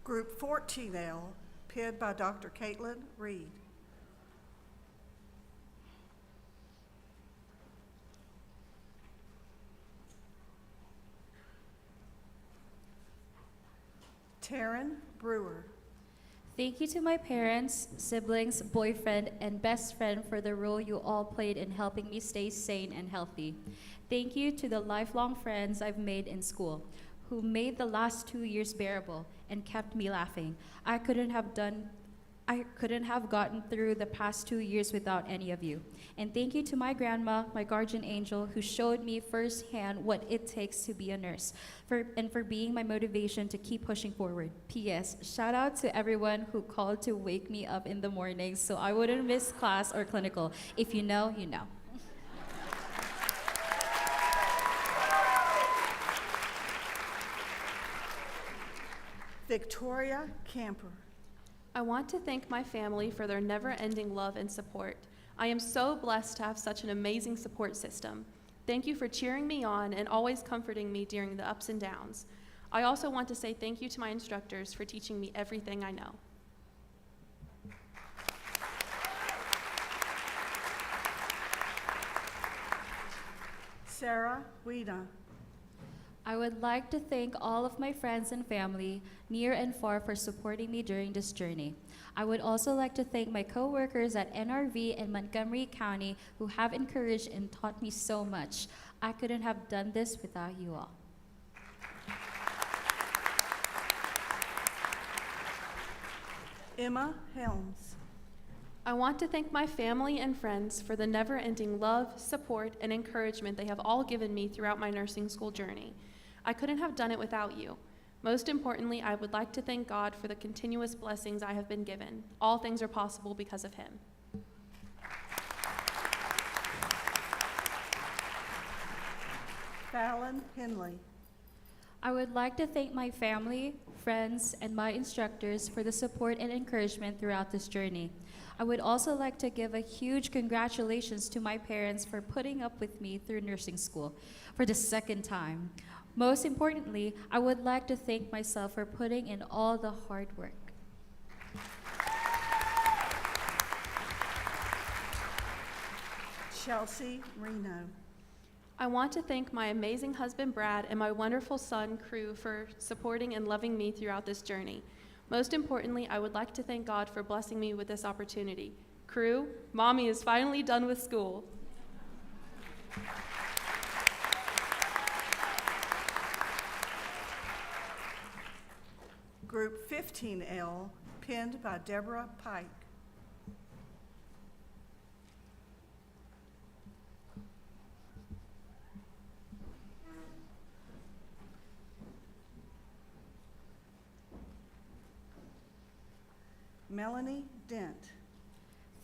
Group 14L, penned by Dr. Caitlin Reed. Taryn Brewer. Thank you to my parents, siblings, boyfriend, and best friend for the role you all played in helping me stay sane and healthy. Thank you to the lifelong friends I've made in school, who made the last 2 years bearable and kept me laughing. I couldn't have gotten through the past 2 years without any of you. And thank you to my grandma, my guardian angel, who showed me firsthand what it takes to be a nurse, for being my motivation to keep pushing forward. P.S. Shout out to everyone who called to wake me up in the mornings so I wouldn't miss class or clinical. If you know, you know. Victoria Camper. I want to thank my family for their never-ending love and support. I am so blessed to have such an amazing support system. Thank you for cheering me on and always comforting me during the ups and downs. I also want to say thank you to my instructors for teaching me everything I know. Sarah Weena. I would like to thank all of my friends and family, near and far, for supporting me during this journey. I would also like to thank my coworkers at NRV and Montgomery County who have encouraged and taught me so much. I couldn't have done this without you all. Emma Helms. I want to thank my family and friends for the never-ending love, support, and encouragement they have all given me throughout my nursing school journey. I couldn't have done it without you. Most importantly, I would like to thank God for the continuous blessings I have been given. All things are possible because of Him. Fallon Henley. I would like to thank my family, friends, and my instructors for the support and encouragement throughout this journey. I would also like to give a huge congratulations to my parents for putting up with me through nursing school for the second time. Most importantly, I would like to thank myself for putting in all the hard work. Chelsea Reno. I want to thank my amazing husband, Brad, and my wonderful son, Crew, for supporting and loving me throughout this journey. Most importantly, I would like to thank God for blessing me with this opportunity. Crew, Mommy is finally done with school. Group 15L, penned by Deborah Pike. Melanie Dent.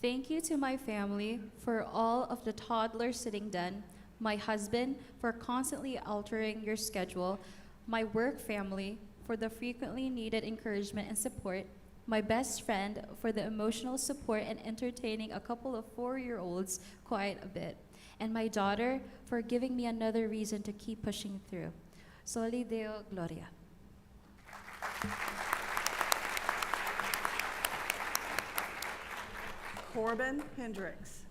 Thank you to my family for all of the toddler sitting done, my husband for constantly altering your schedule, my work family for the frequently needed encouragement and support, my best friend for the emotional support and entertaining a couple of 4-year-olds quite a bit, and my daughter for giving me another reason to keep pushing through. Soli Deo Gloria. Corbin Hendricks.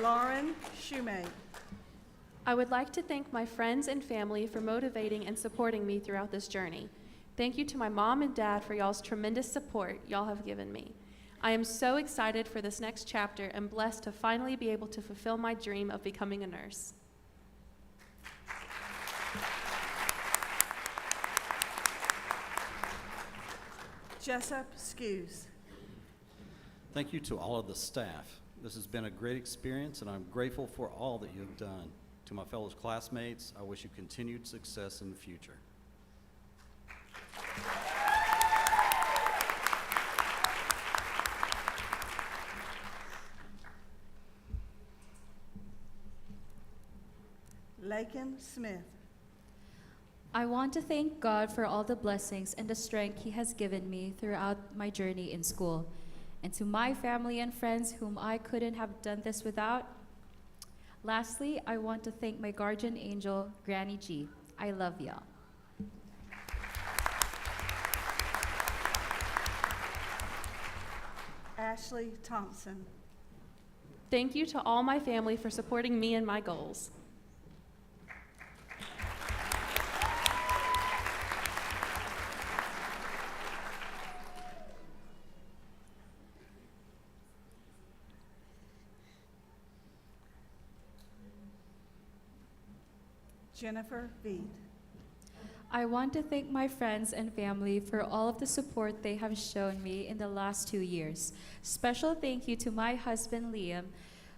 Lauren Shoemate. I would like to thank my friends and family for motivating and supporting me throughout this journey. Thank you to my mom and dad for y'all's tremendous support y'all have given me. I am so excited for this next chapter and blessed to finally be able to fulfill my dream of becoming a nurse. Jessup Skews. Thank you to all of the staff. This has been a great experience, and I'm grateful for all that you've done. To my fellow classmates, I wish you continued success in the future. Lakin Smith. I want to thank God for all the blessings and the strength He has given me throughout my journey in school. And to my family and friends whom I couldn't have done this without. Lastly, I want to thank my guardian angel, Granny G. I love y'all. Ashley Thompson. Thank you to all my family for supporting me and my goals. Jennifer Veed. I want to thank my friends and family for all of the support they have shown me in the last 2 years. Special thank you to my husband, Liam,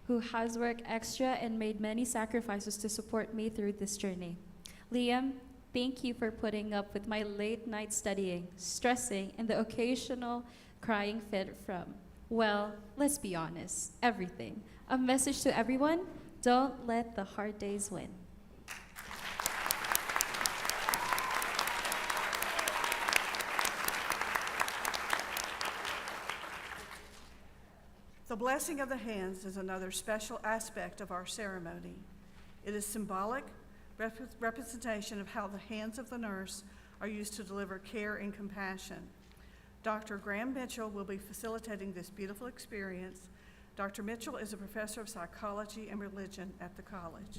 who has worked extra and made many sacrifices to support me through this journey. Liam, thank you for putting up with my late night studying, stressing, and the occasional crying fit from, well, let's be honest, everything. A message to everyone, don't let the hard days win. The blessing of the hands is another special aspect of our ceremony. It is symbolic representation of how the hands of the nurse are used to deliver care and compassion. Dr. Graham Mitchell will be facilitating this beautiful experience. Dr. Mitchell is a professor of psychology and religion at the college.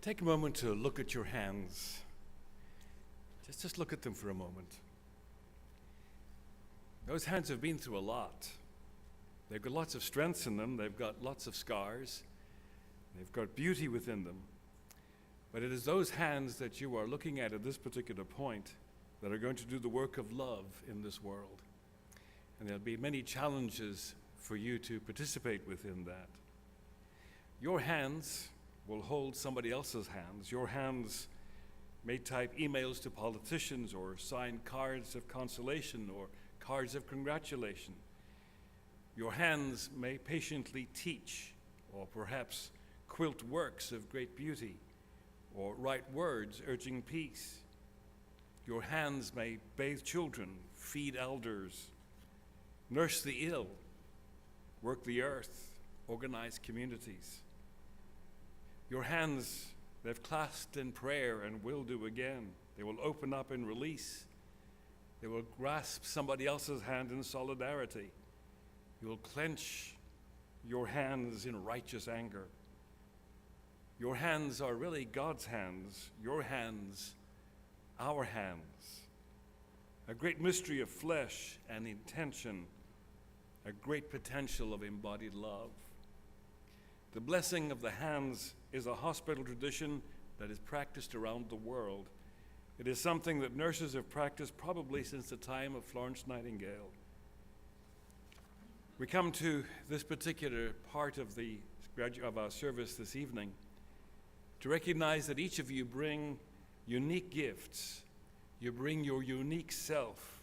Take a moment to look at your hands. Just look at them for a moment. Those hands have been through a lot. They've got lots of strengths in them. They've got lots of scars. They've got beauty within them. But it is those hands that you are looking at this particular point that are going to do the work of love in this world. And there'll be many challenges for you to participate within that. Your hands will hold somebody else's hands. Your hands may type emails to politicians or sign cards of consolation or cards of congratulation. Your hands may patiently teach or perhaps quilt works of great beauty or write words urging peace. Your hands may bathe children, feed elders, nurse the ill, work the earth, organize communities. Your hands, they've clasped in prayer and will do again. They will open up and release. They will grasp somebody else's hand in solidarity. You will clench your hands in righteous anger. Your hands are really God's hands. Your hands, our hands. A great mystery of flesh and intention. A great potential of embodied love. The blessing of the hands is a hospital tradition that is practiced around the world. It is something that nurses have practiced probably since the time of Florence Nightingale. We come to this particular part of our service this evening to recognize that each of you bring unique gifts. You bring your unique self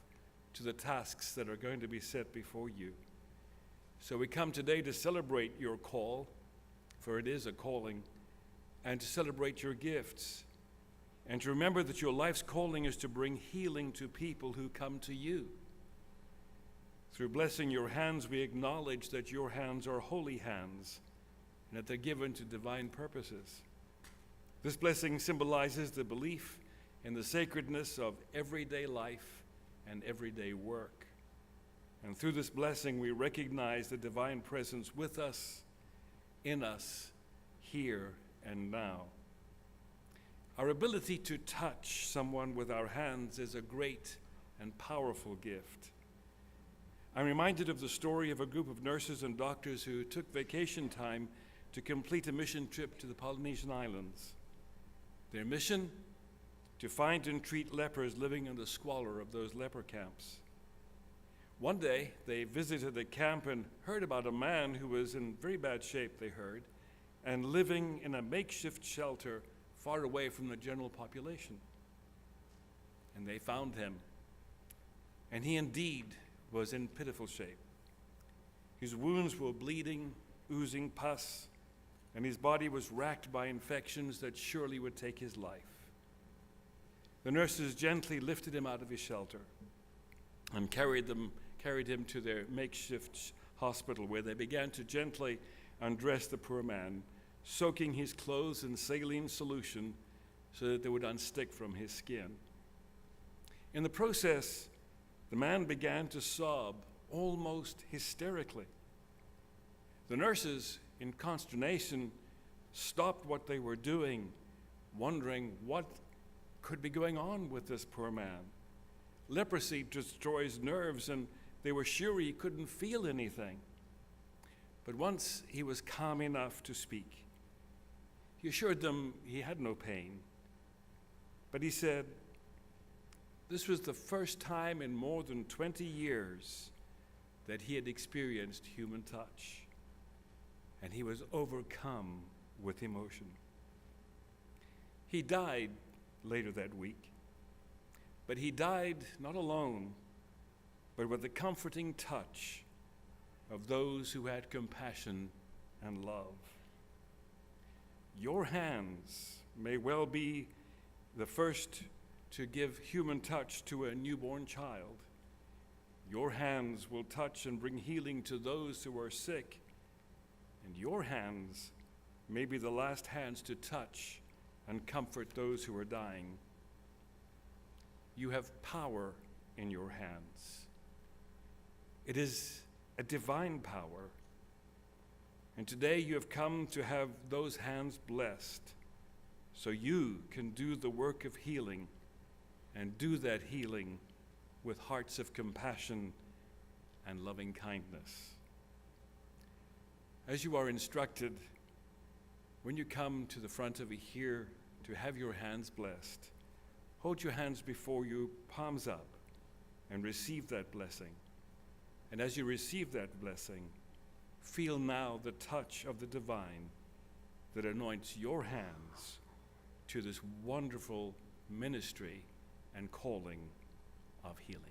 to the tasks that are going to be set before you. So we come today to celebrate your call, for it is a calling, and to celebrate your gifts, and to remember that your life's calling is to bring healing to people who come to you. Through blessing your hands, we acknowledge that your hands are holy hands, and that they're given to divine purposes. This blessing symbolizes the belief in the sacredness of everyday life and everyday work. And through this blessing, we recognize the divine presence with us, in us, here and now. Our ability to touch someone with our hands is a great and powerful gift. I'm reminded of the story of a group of nurses and doctors who took vacation time to complete a mission trip to the Polynesian Islands. Their mission? To find and treat lepers living in the squalor of those leper camps. One day, they visited a camp and heard about a man who was in very bad shape, they heard, and living in a makeshift shelter far away from the general population. And they found him. And he indeed was in pitiful shape. His wounds were bleeding, oozing pus, and his body was racked by infections that surely would take his life. The nurses gently lifted him out of his shelter and carried him to their makeshift hospital, where they began to gently undress the poor man, soaking his clothes in saline solution so that they would unstick from his skin. In the process, the man began to sob almost hysterically. The nurses, in consternation, stopped what they were doing, wondering what could be going on with this poor man. Leprosy destroys nerves, and they were sure he couldn't feel anything. But once he was calm enough to speak, he assured them he had no pain. But he said, this was the first time in more than 20 years that he had experienced human touch, and he was overcome with emotion. He died later that week, but he died not alone, but with the comforting touch of those who had compassion and love. Your hands may well be the first to give human touch to a newborn child. Your hands will touch and bring healing to those who are sick, and your hands may be the last hands to touch and comfort those who are dying. You have power in your hands. It is a divine power, and today you have come to have those hands blessed so you can do the work of healing, and do that healing with hearts of compassion and loving kindness. As you are instructed, when you come to the front of here to have your hands blessed, hold your hands before you, palms up, and receive that blessing. And as you receive that blessing, feel now the touch of the divine that anoints your hands to this wonderful ministry and calling of healing.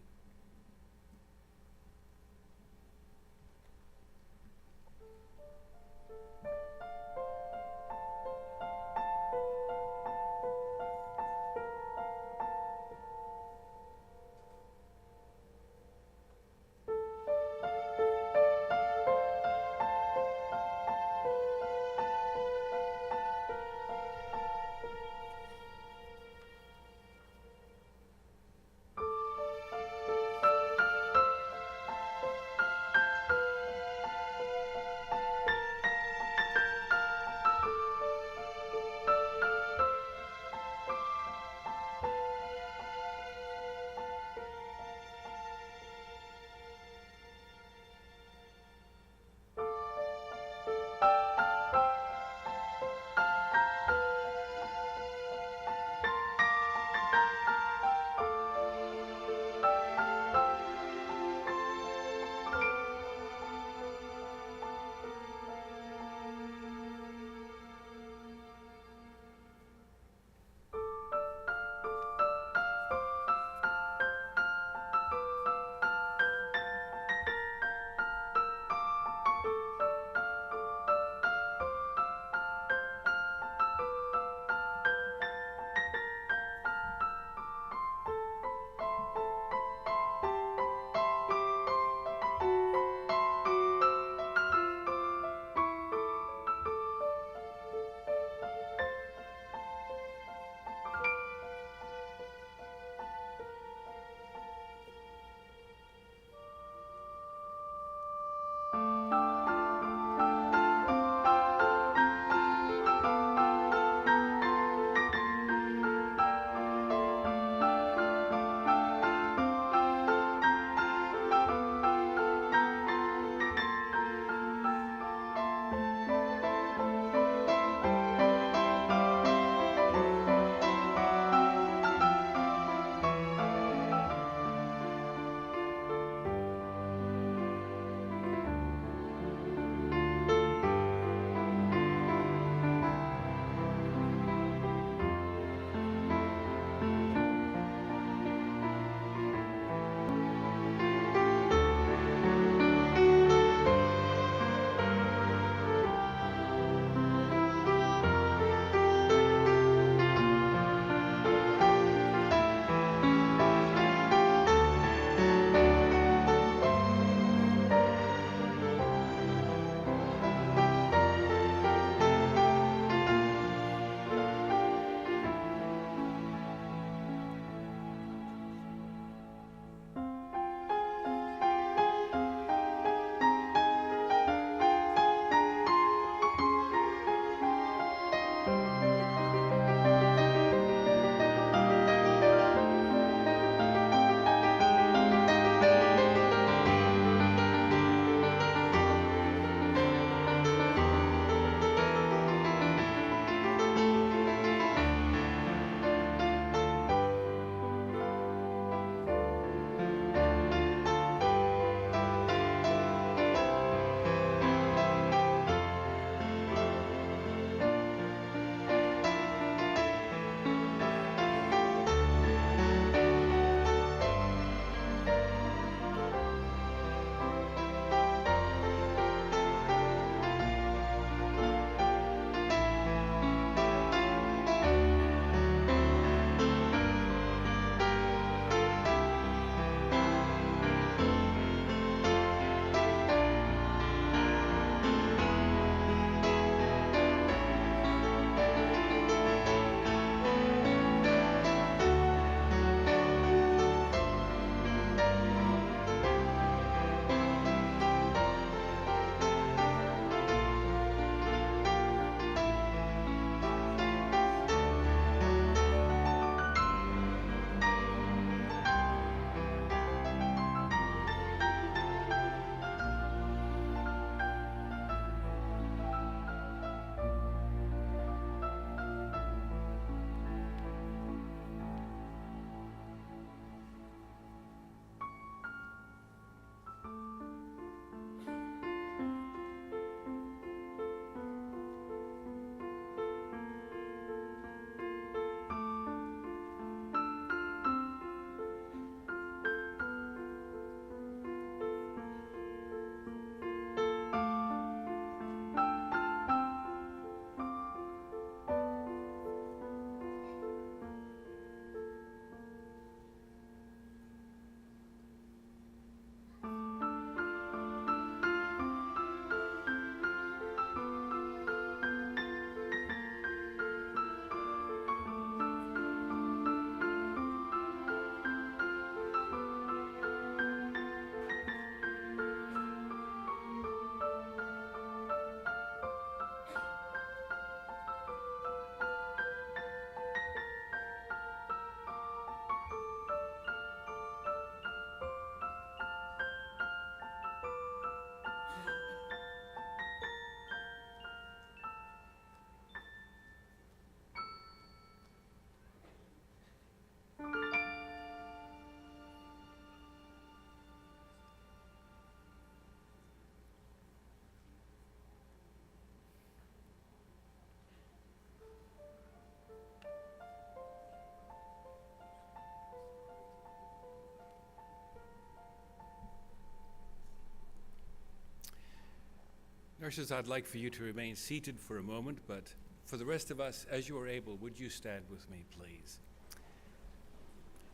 Nurses, I'd like for you to remain seated for a moment, but for the rest of us, as you are able, would you stand with me, please?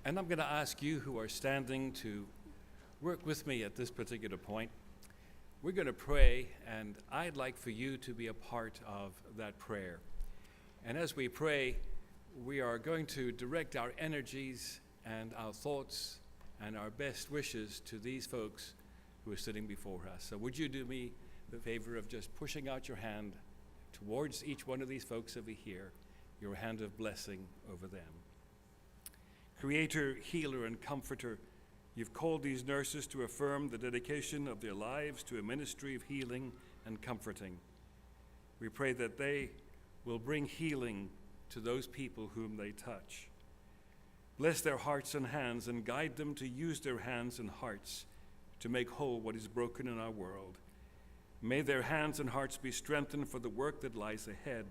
And I'm going to ask you who are standing to work with me at this particular point. We're going to pray, and I'd like for you to be a part of that prayer. And as we pray, we are going to direct our energies and our thoughts and our best wishes to these folks who are sitting before us. So would you do me the favor of just pushing out your hand towards each one of these folks over here, your hand of blessing over them. Creator, healer, and comforter, you've called these nurses to affirm the dedication of their lives to a ministry of healing and comforting. We pray that they will bring healing to those people whom they touch. Bless their hearts and hands and guide them to use their hands and hearts to make whole what is broken in our world. May their hands and hearts be strengthened for the work that lies ahead.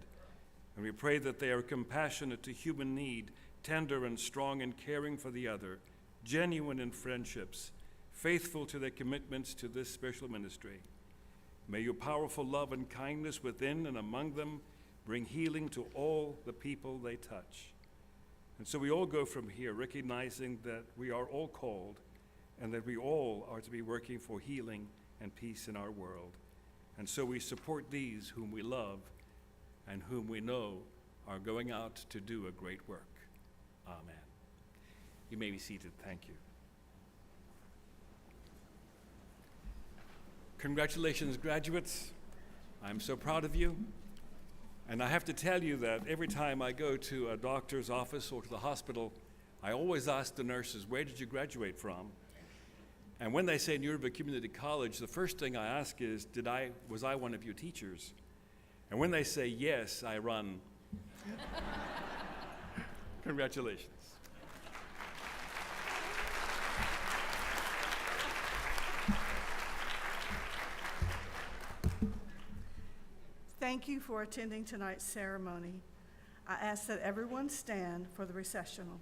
And we pray that they are compassionate to human need, tender and strong in caring for the other, genuine in friendships, faithful to their commitments to this special ministry. May your powerful love and kindness within and among them bring healing to all the people they touch. And so we all go from here recognizing that we are all called and that we all are to be working for healing and peace in our world. And so we support these whom we love and whom we know are going out to do a great work. Amen. You may be seated. Thank you. Congratulations, graduates. I'm so proud of you. And I have to tell you that every time I go to a doctor's office or to the hospital, I always ask the nurses, where did you graduate from? And when they say New River Community College, the first thing I ask is, was I one of your teachers? And when they say yes, I run. Congratulations. Thank you for attending tonight's ceremony. I ask that everyone stand for the recessional.